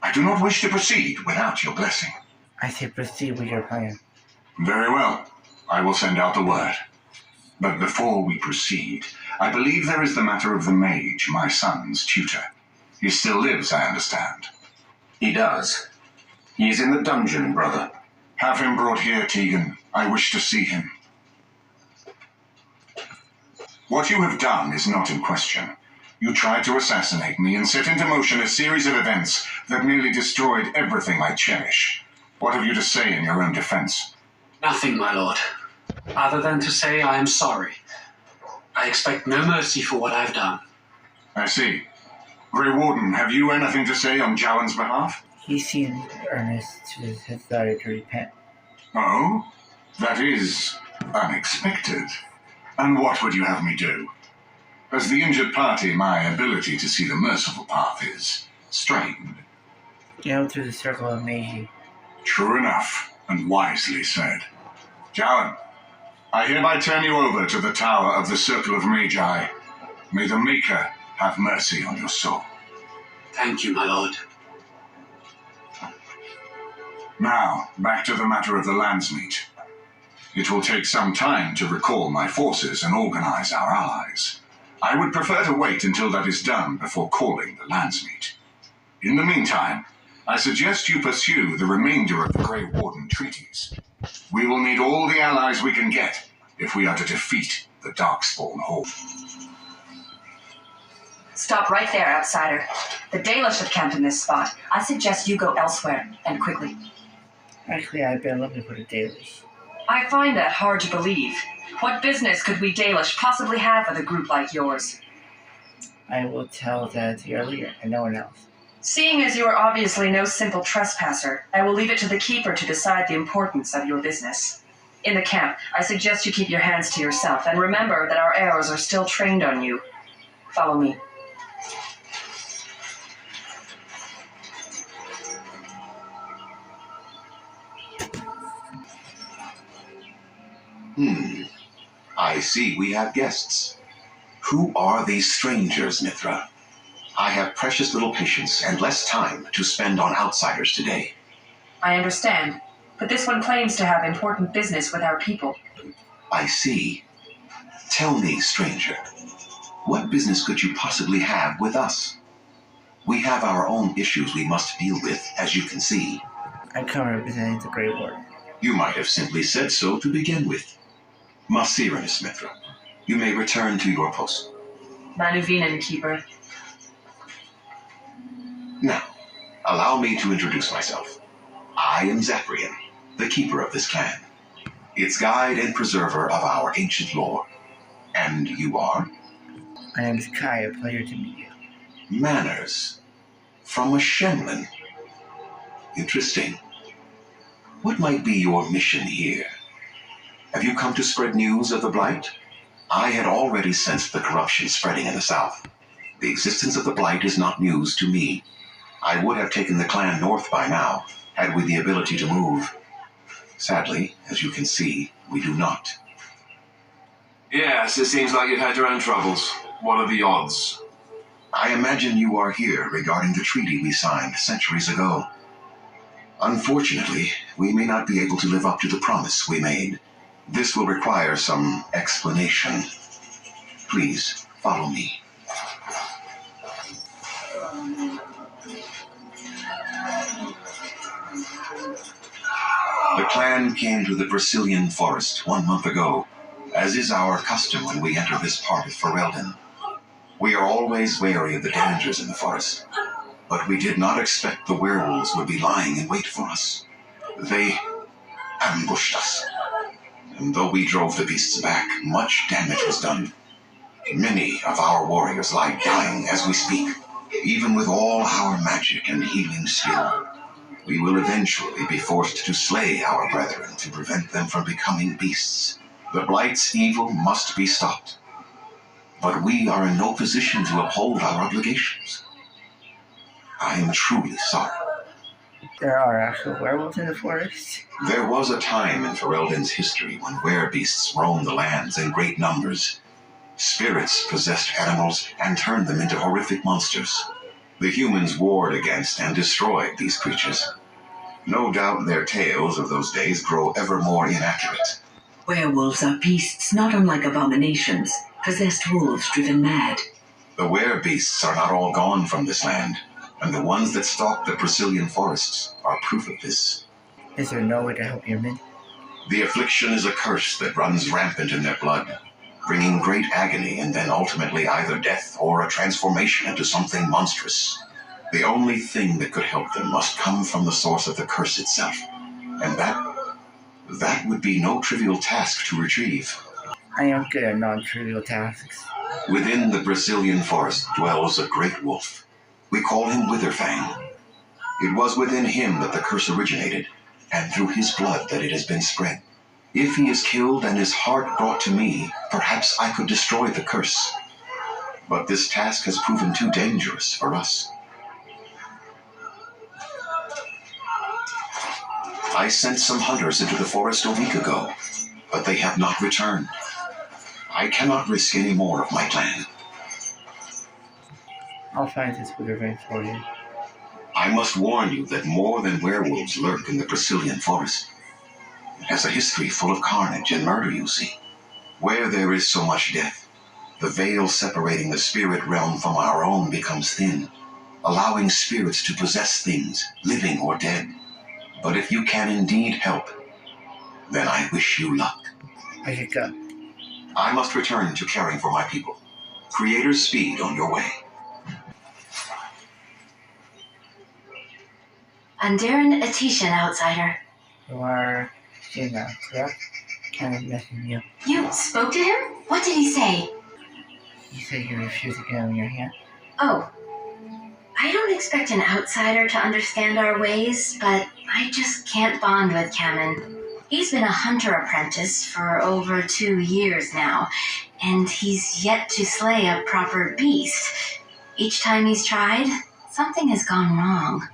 I do not wish to proceed without your blessing. I say proceed with your plan. Very well. I will send out the word. But before we proceed, I believe there is the matter of the mage, my son's tutor. He still lives, I understand. He does. He is in the dungeon, brother. Have him brought here, Tegan. I wish to see him. What you have done is not in question. You tried to assassinate me and set into motion a series of events that nearly destroyed everything I cherish. What have you to say in your own defense? Nothing, my lord. Other than to say I am sorry. I expect no mercy for what I've done. I see. Grey Warden, have you anything to say on Jowan's behalf? He seemed earnest to his desire to repent. Oh? That is unexpected. And what would you have me do? As the injured party, my ability to see the merciful path is strained. Go through the circle of Meiji. True enough, and wisely said. Jowan, I hereby turn you over to the Tower of the Circle of Magi. May the Maker have mercy on your soul. Thank you, my lord. Now, back to the matter of the landsmeet. It will take some time to recall my forces and organize our allies. I would prefer to wait until that is done before calling the landsmeet. In the meantime, I suggest you pursue the remainder of the Grey Warden treaties. We will need all the allies we can get if we are to defeat the Darkspawn Horde. Stop right there, outsider. The Dalish have camped in this spot. I suggest you go elsewhere, and quickly. Actually, I've been looking for the Dalish. I find that hard to believe. What business could we Dalish possibly have with a group like yours? I will tell that to your leader and no one else. Seeing as you are obviously no simple trespasser, I will leave it to the Keeper to decide the importance of your business. In the camp, I suggest you keep your hands to yourself, and remember that our arrows are still trained on you. Follow me. I see we have guests. Who are these strangers, Mithra? I have precious little patience and less time to spend on outsiders today. I understand, but this one claims to have important business with our people. I see. Tell me, stranger, what business could you possibly have with us? We have our own issues we must deal with, as you can see. I come representing the Grey Ward. You might have simply said so to begin with. Masiranus, Mithra, you may return to your post. Manuvinen, Keeper. Now, allow me to introduce myself. I am Zaprian, the keeper of this clan, its guide and preserver of our ancient lore. And you are? My name is Kai, a pleasure to meet you. Manners. From a Shenlin. Interesting. What might be your mission here? Have you come to spread news of the Blight? I had already sensed the corruption spreading in the south. The existence of the Blight is not news to me. I would have taken the clan north by now, had we the ability to move. Sadly, as you can see, we do not. Yes, it seems like you've had your own troubles. What are the odds? I imagine you are here regarding the treaty we signed centuries ago. Unfortunately, we may not be able to live up to the promise we made. This will require some explanation. Please, follow me. The clan came to the Brazilian forest 1 month ago, as is our custom when we enter this part of Ferelden. We are always wary of the dangers in the forest, but we did not expect the werewolves would be lying in wait for us. They ambushed us. And though we drove the beasts back, much damage was done. Many of our warriors lie dying as we speak. Even with all our magic and healing skill, we will eventually be forced to slay our brethren to prevent them from becoming beasts. The Blight's evil must be stopped. But we are in no position to uphold our obligations. I am truly sorry. There are actual werewolves in the forest? There was a time in Ferelden's history when werebeasts roamed the lands in great numbers. Spirits possessed animals and turned them into horrific monsters. The humans warred against and destroyed these creatures. No doubt their tales of those days grow ever more inaccurate. Werewolves are beasts not unlike abominations, possessed wolves driven mad. The werebeasts are not all gone from this land, and the ones that stalk the Brazilian forests are proof of this. Is there no way to help your men? The affliction is a curse that runs rampant in their blood, bringing great agony and then ultimately either death or a transformation into something monstrous. The only thing that could help them must come from the source of the curse itself, and that would be no trivial task to retrieve. I am good at non-trivial tasks. Within the Brazilian forest dwells a great wolf. We call him Witherfang. It was within him that the curse originated, and through his blood that it has been spread. If he is killed and his heart brought to me, perhaps I could destroy the curse. But this task has proven too dangerous for us. I sent some hunters into the forest a week ago, but they have not returned. I cannot risk any more of my clan. I'll find this Witherfang for you. I must warn you that more than werewolves lurk in the Brazilian forest. It has a history full of carnage and murder, you see. Where there is so much death, the veil separating the spirit realm from our own becomes thin, allowing spirits to possess things, living or dead. But if you can indeed help, then I wish you luck. I should go. I must return to caring for my people. Creator's speed on your way. And Darren Atisha, an outsider. You are Gina, correct? Kind of missing you. You spoke to him? What did he say? You said you refused to get on your hand. Oh. I don't expect an outsider to understand our ways, but I just can't bond with Kamen. He's been a hunter apprentice for over 2 years now, and he's yet to slay a proper beast. Each time he's tried, something has gone wrong.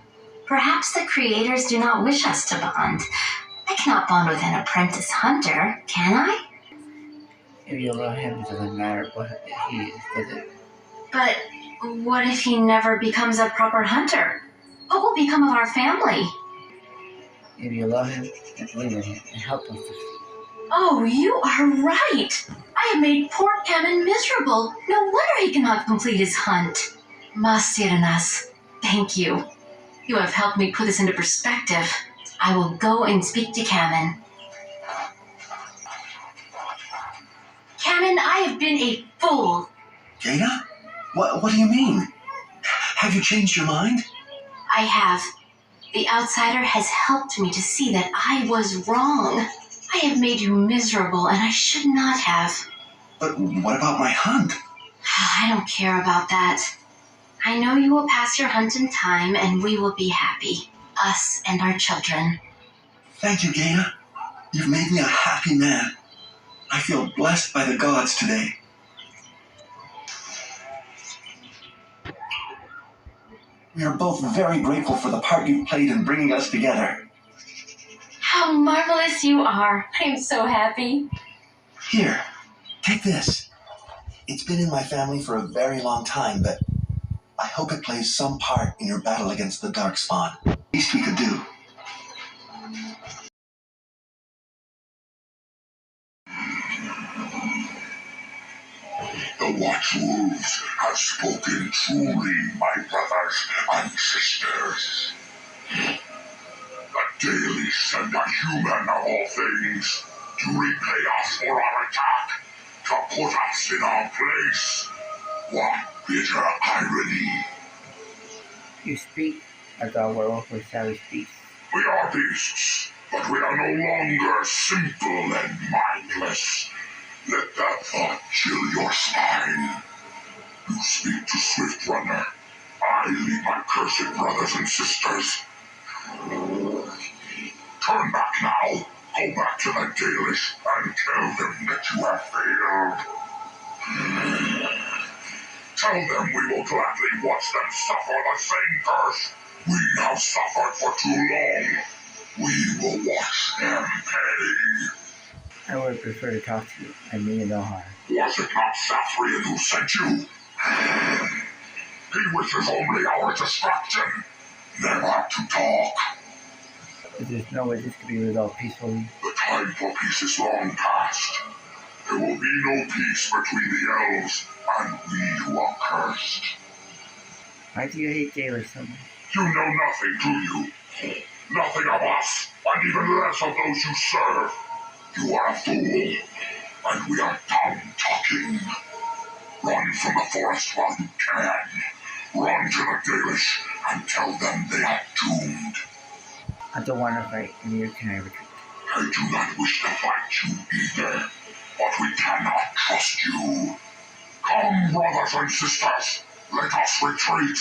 Perhaps the creators do not wish us to bond. I cannot bond with an apprentice hunter, can I? If you allow him, it doesn't matter what he is, does it? But what if he never becomes a proper hunter? What will become of our family? If you love him, then believe in him and help him succeed. Oh, you are right. I have made poor Kamen miserable. No wonder he cannot complete his hunt. Masiranas, thank you. You have helped me put this into perspective. I will go and speak to Kamen. Kamen, I have been a fool. Jaina? What do you mean? Have you changed your mind? I have. The outsider has helped me to see that I was wrong. I have made you miserable, and I should not have. But what about my hunt? I don't care about that. I know you will pass your hunt in time, and we will be happy. Us and our children. Thank you, Jaina. You've made me a happy man. I feel blessed by the gods today. We are both very grateful for the part you've played in bringing us together. How marvelous you are. I am so happy. Here, take this. It's been in my family for a very long time, but I hope it plays some part in your battle against the Darkspawn. Least we could do. The Watchwolves have spoken truly, my brothers and sisters. The Dailish and the human of all things to repay us for our attack, to put us in our place. What bitter irony. You speak as our werewolf with savage beasts. We are beasts, but we are no longer simple and mindless. Let that thought chill your spine. You speak to Swift Runner. I lead my cursed brothers and sisters. Turn back now. Go back to the Dailish and tell them that you have failed. Tell them we will gladly watch them suffer the same curse we have suffered for too long. We will watch them pay. I would prefer to talk to you. I mean no harm. Was it not Sathrian who sent you? He wishes only our destruction. Never to talk. If there's no way this could be resolved peacefully. The time for peace is long past. There will be no peace between the elves and we who are cursed. Why do you hate Gaelic so much? You know nothing, do you? Nothing of us, and even less of those you serve. You are a fool, and we are done talking. Run from the forest while you can. Run to the Dailish and tell them they are doomed. I don't want to fight, and neither can I retreat. I do not wish to fight you either, but we cannot trust you. Come, brothers and sisters, let us retreat.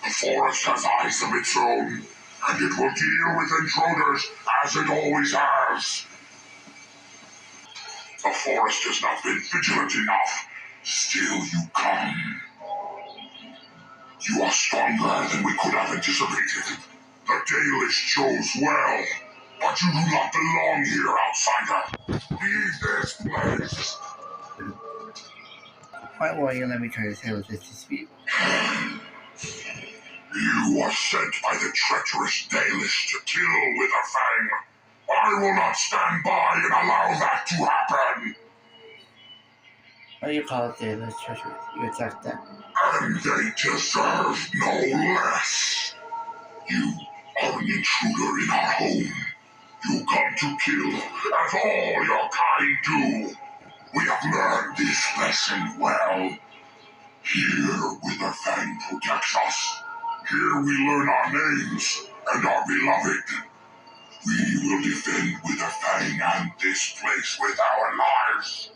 The forest has eyes of its own, and it will deal with intruders as it always has. The forest has not been vigilant enough. Still you come. You are stronger than we could have anticipated. The Dailish chose well, but you do not belong here, outsider. Leave this place. Why won't you let me try to settle this dispute? You are sent by the treacherous Dailish to kill Witherfang. I will not stand by and allow that to happen. What do you call it, Dailish treacherous? You attacked them. And they deserve no less. You are an intruder in our home. You come to kill, as all your kind do. We have learned this lesson well. Here, Witherfang protects us. Here we learn our names and are beloved. We will defend Witherfang and this place with our lives.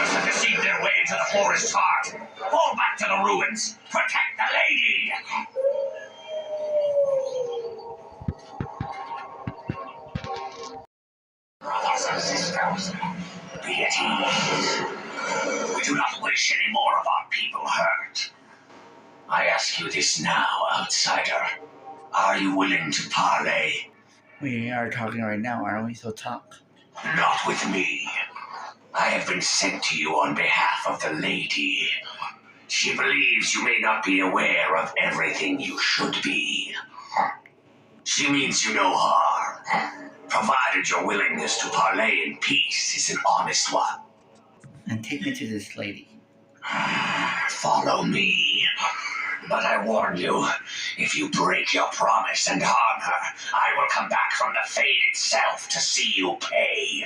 Others have deceived their way into the forest heart. Fall back to the ruins. Protect the lady! Brothers and sisters, be at ease. We do not wish any more of our people hurt. I ask you this now, outsider. Are you willing to parley? We are talking right now, aren't we? So talk. Not with me. I have been sent to you on behalf of the lady. She believes you may not be aware of everything you should be. She means you no harm, provided your willingness to parley in peace is an honest one. And take me to this lady. Follow me. But I warn you, if you break your promise and harm her, I will come back from the Fade itself to see you pay.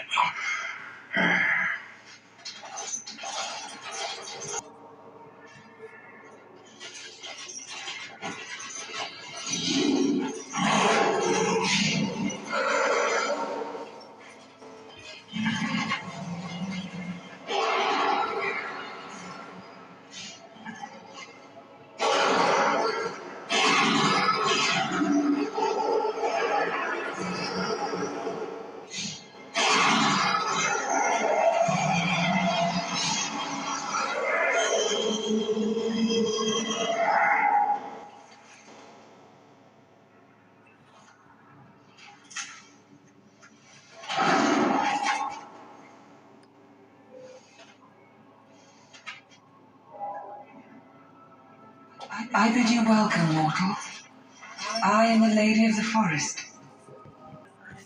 I bid you welcome, mortal. I am the Lady of the Forest.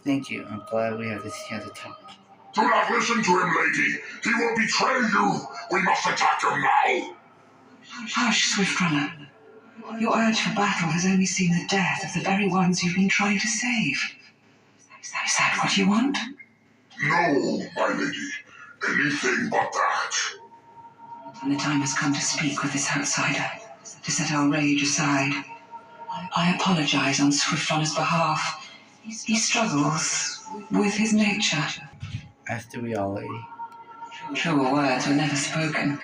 Thank you. I'm glad we have this chance to talk. Do not listen to him, lady. He will betray you. We must attack him now. Hush, Swiftrunner. Your urge for battle has only seen the death of the very ones you've been trying to save. Is that what you want? No, my lady. Anything but that. And the time has come to speak with this outsider, to set our rage aside. I apologize on Swiftrunner's behalf. He struggles with his nature. As do we all, lady. Truer words were never spoken.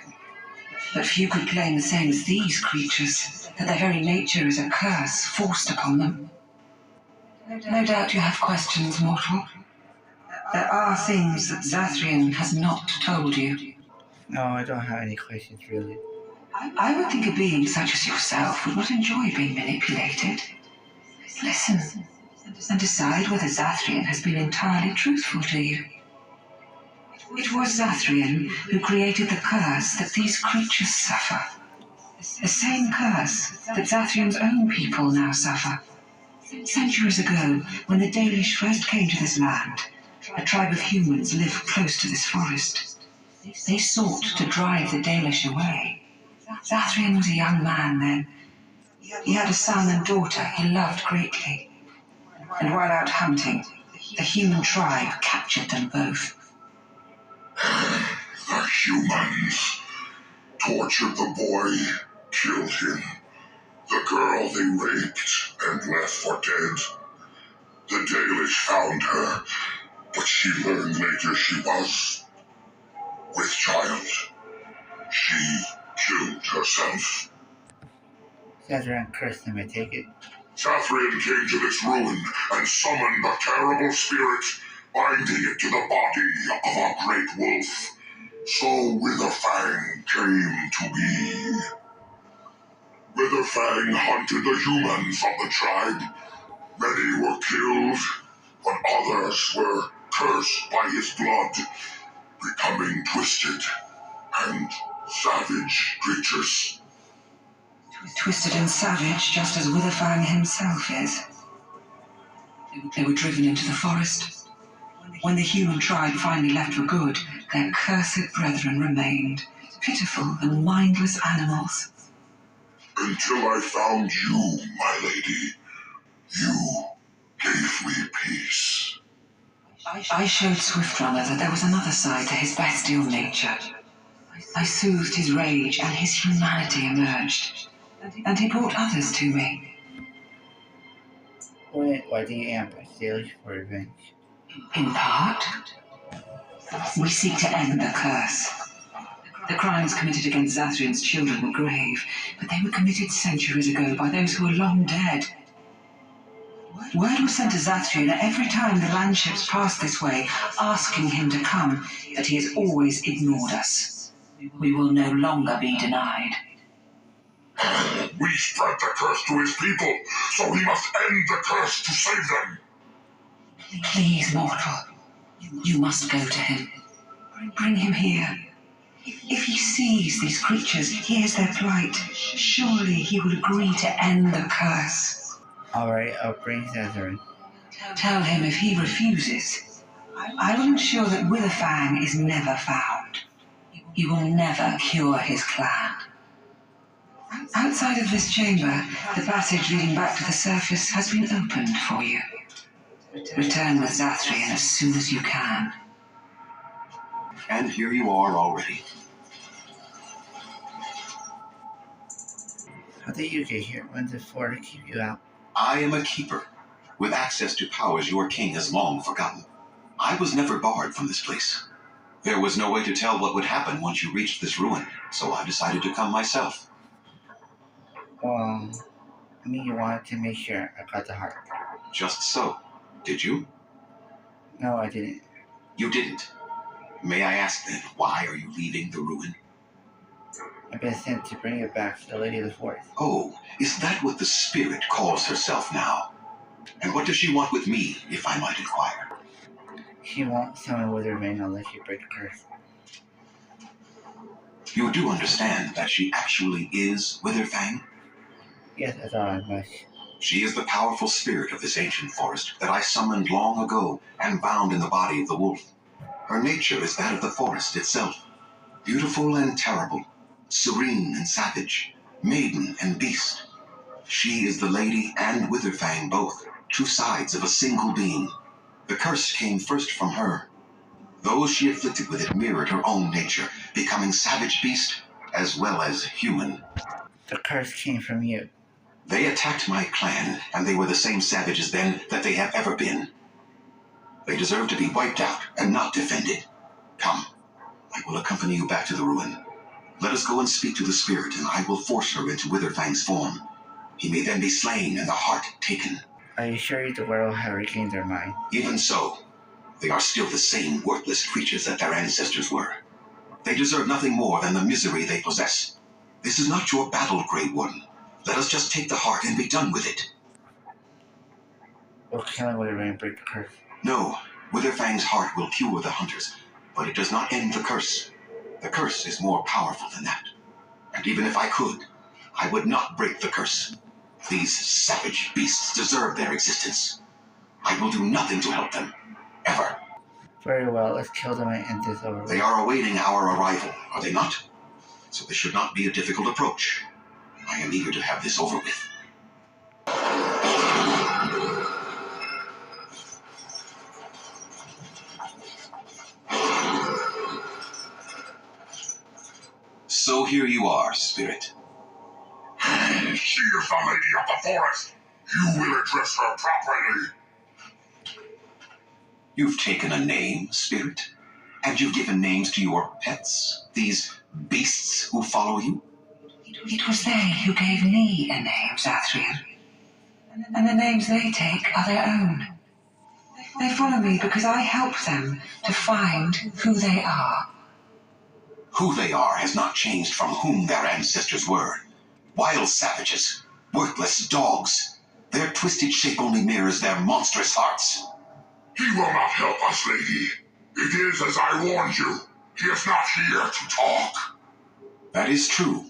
But few could claim the same as these creatures, that their very nature is a curse forced upon them. No doubt you have questions, mortal. There are things that Zathrian has not told you. No, I don't have any questions, really. I would think a being such as yourself would not enjoy being manipulated. Listen, and decide whether Zathrian has been entirely truthful to you. It was Zathrian who created the curse that these creatures suffer. The same curse that Zathrian's own people now suffer. Centuries ago, when the Dalish first came to this land, a tribe of humans lived close to this forest. They sought to drive the Dalish away. Zathrian was a young man then. He had a son and daughter he loved greatly. And while out hunting, the human tribe captured them both. The humans tortured the boy, killed him. The girl they raped and left for dead. The Dalish found her, but she learned later she was with child. She killed herself. Zathrian cursed him, I take it. Zathrian came to this ruin and summoned a terrible spirit, binding it to the body of a great wolf. So Witherfang came to be. Witherfang hunted the humans of the tribe. Many were killed, but others were cursed by his blood, becoming twisted and savage creatures. Twisted and savage, just as Witherfang himself is. They were driven into the forest. When the human tribe finally left for good, their cursed brethren remained, pitiful and mindless animals. Until I found you, my lady. You gave me peace. I showed Swiftrunner that there was another side to his bestial nature. I soothed his rage and his humanity emerged. And he brought others to me. Why do you ambush Dalish for revenge? In part, we seek to end the curse. The crimes committed against Zathrian's children were grave, but they were committed centuries ago by those who are long dead. Word was sent to Zathrian every time the landships passed this way, asking him to come, but he has always ignored us. We will no longer be denied. We spread the curse to his people, so we must end the curse to save them. Please, mortal, you must go to him. Bring him here. If he sees these creatures, hears their plight, surely he will agree to end the curse. Alright, I'll bring Zathrian. Tell him if he refuses, I will ensure that Witherfang is never found. You will never cure his clan. Outside of this chamber, the passage leading back to the surface has been opened for you. Return with Zathrian as soon as you can. And here you are already. How did you get here? When did Florida keep you out? I am a keeper, with access to powers your king has long forgotten. I was never barred from this place. There was no way to tell what would happen once you reached this ruin, so I decided to come myself. Well, I mean, you wanted to make sure I got the heart. Just so. Did you? No, I didn't. You didn't. May I ask then, why are you leaving the ruin? I've been sent to bring it back to the Lady of the Forest. Oh, is that what the spirit calls herself now? And what does she want with me, if I might inquire? She won't summon Witherfang unless you break the curse. You do understand that she actually is Witherfang? Yes, I thought I must. She is the powerful spirit of this ancient forest that I summoned long ago and bound in the body of the wolf. Her nature is that of the forest itself, beautiful and terrible, serene and savage, maiden and beast. She is the lady and Witherfang both, two sides of a single being. The curse came first from her. Those she afflicted with it mirrored her own nature, becoming savage beast as well as human. The curse came from you. They attacked my clan, and they were the same savages then that they have ever been. They deserve to be wiped out and not defended. Come, I will accompany you back to the ruin. Let us go and speak to the spirit, and I will force her into Witherfang's form. He may then be slain and the heart taken. Are you sure the world have regained their mind? Even so, they are still the same worthless creatures that their ancestors were. They deserve nothing more than the misery they possess. This is not your battle, Grey Warden. Let us just take the heart and be done with it. Will killing Witherfang break the curse? No, Witherfang's heart will cure the hunters, but it does not end the curse. The curse is more powerful than that. And even if I could, I would not break the curse. These savage beasts deserve their existence. I will do nothing to help them. Ever. Very well, let's kill them and end this over. They are awaiting our arrival, are they not? So this should not be a difficult approach. I am eager to have this over with. So here you are, Spirit. She is the Lady of the Forest. You will address her properly. You've taken a name, Spirit, and you've given names to your pets, these beasts who follow you. It was they who gave me a name, Zathrian. And the names they take are their own. They follow me because I help them to find who they are. Who they are has not changed from whom their ancestors were. Wild savages, worthless dogs. Their twisted shape only mirrors their monstrous hearts. He will not help us, lady. It is as I warned you. He is not here to talk. That is true.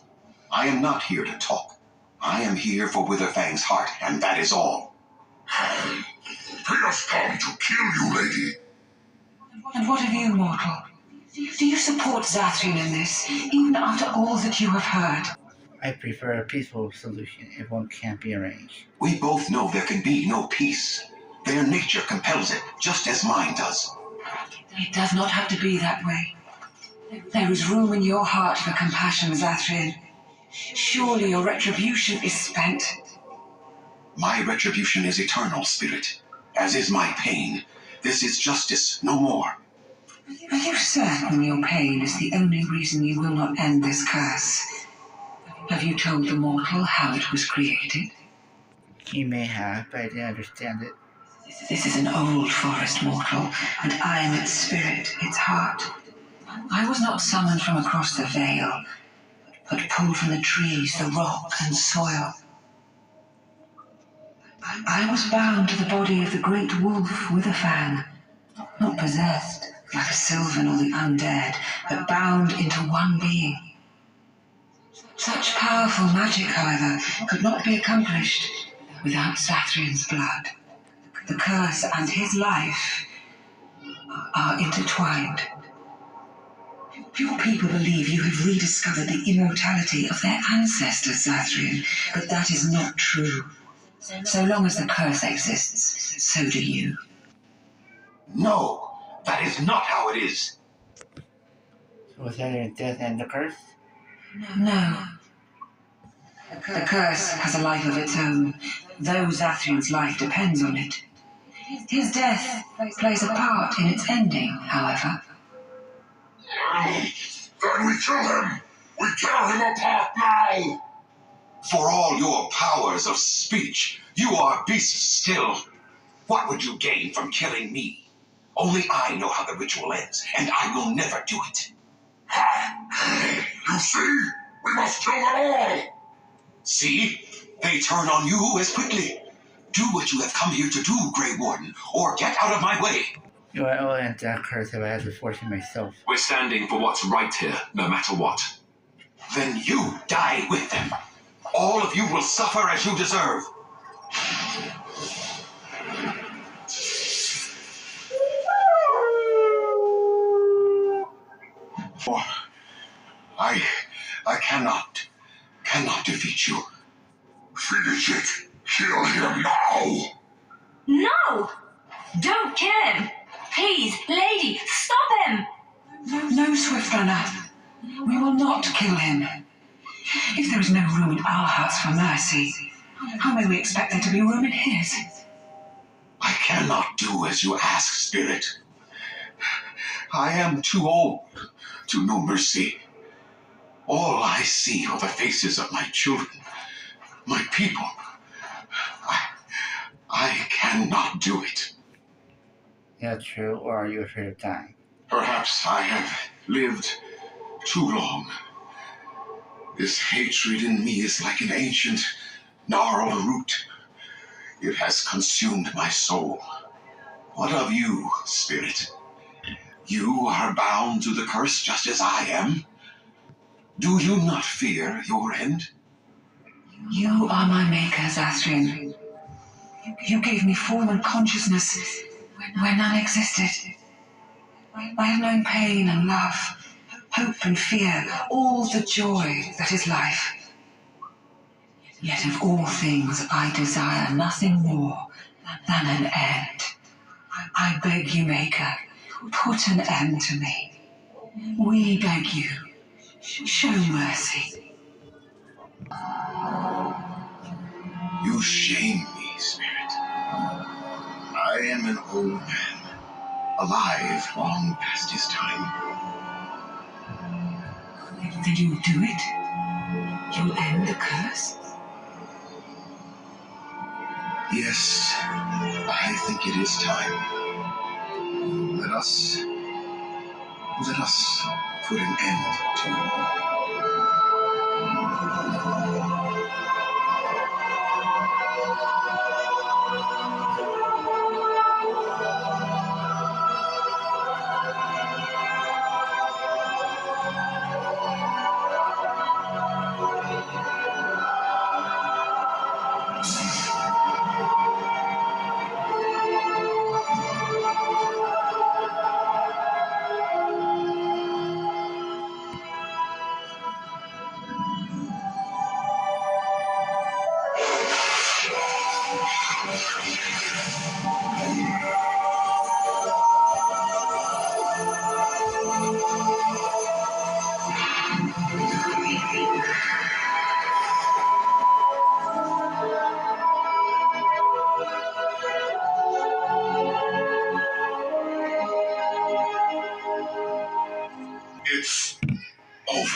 I am not here to talk. I am here for Witherfang's heart, and that is all. He has come to kill you, lady. And what of you, mortal? Do you support Zathrian in this, even after all that you have heard? I prefer a peaceful solution if one can't be arranged. We both know there can be no peace. Their nature compels it, just as mine does. It does not have to be that way. There is room in your heart for compassion, Zathrian. Surely your retribution is spent. My retribution is eternal, Spirit, as is my pain. This is justice, no more. Are you certain your pain is the only reason you will not end this curse? Have you told the mortal how it was created? He may have, but I didn't understand it. This is an old forest mortal, and I am its spirit, its heart. I was not summoned from across the veil, but pulled from the trees, the rock and soil. I was bound to the body of the great wolf Witherfang, not possessed like a Sylvan or the undead, but bound into one being. Such powerful magic, however, could not be accomplished without Zathrian's blood. The curse and his life are intertwined. Your people believe you have rediscovered the immortality of their ancestors, Zathrian, but that is not true. So long as the curse exists, so do you. No, that is not how it is. So was that your death and the curse? No. The curse has a life of its own, though Zathrian's life depends on it. His death plays a part in its ending, however. Then we kill him! We tear him apart now! For all your powers of speech, you are beasts still. What would you gain from killing me? Only I know how the ritual ends, and I will never do it. You see? We must kill them all! See? They turn on you as quickly. Do what you have come here to do, Grey Warden, or get out of my way. You are only at that curse if I have to force it myself. We're standing for what's right here, no matter what. Then you die with them. All of you will suffer as you deserve. I cannot defeat you. Finish it. Kill him now. No! Don't kill him! Please, lady, stop him! No, Swift Runner. We will not kill him. If there is no room in our hearts for mercy, how may we expect there to be room in his? I cannot do as you ask, Spirit. I am too old to know mercy. All I see are the faces of my children, my people. I cannot do it. Yeah, true, or are you afraid of dying? Perhaps I have lived too long. This hatred in me is like an ancient, gnarled root. It has consumed my soul. What of you, Spirit? You are bound to the curse just as I am. Do you not fear your end? You are my maker, Zathrian. You gave me form and consciousness where none existed. I have known pain and love, hope and fear, all the joy that is life. Yet of all things I desire nothing more than an end. I beg you, Maker, put an end to me. We beg you, show mercy. You shame me, Spirit. I am an old man, alive long past his time. Then you'll do it? You'll end the curse? Yes, I think it is time. Let us put an end to it all.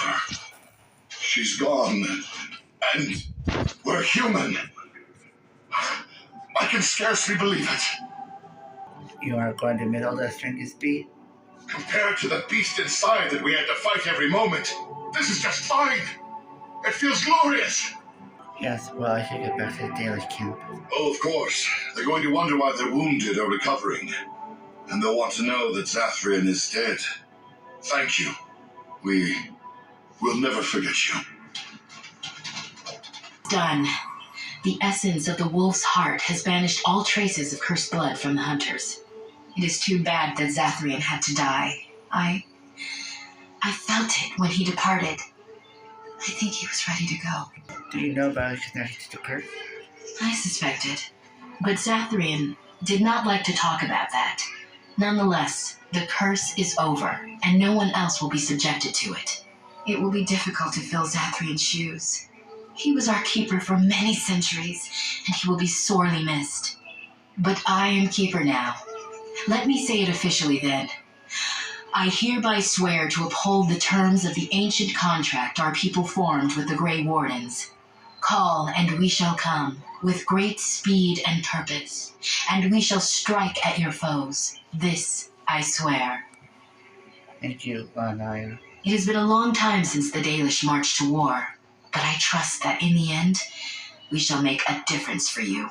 over. She's gone, and we're human. I can scarcely believe it. You are going to middle the strongest beat? Compared to the beast inside that we had to fight every moment, this is just fine. It feels glorious. Yes, well, I should get back to the Dalish camp. Oh, of course. They're going to wonder why their wounded are recovering. And they'll want to know that Zathrian is dead. Thank you. We'll never forget you. Done. The essence of the wolf's heart has banished all traces of cursed blood from the hunters. It is too bad that Zathrian had to die. I felt it when he departed. I think he was ready to go. Do you know about his connection to the curse? I suspected. But Zathrian did not like to talk about that. Nonetheless, the curse is over, and no one else will be subjected to it. It will be difficult to fill Zathrian's shoes. He was our keeper for many centuries, and he will be sorely missed. But I am keeper now. Let me say it officially then. I hereby swear to uphold the terms of the ancient contract our people formed with the Grey Wardens. Call, and we shall come, with great speed and purpose, and we shall strike at your foes. This I swear. Thank you, Lanaya. It has been a long time since the Dalish marched to war, but I trust that in the end, we shall make a difference for you.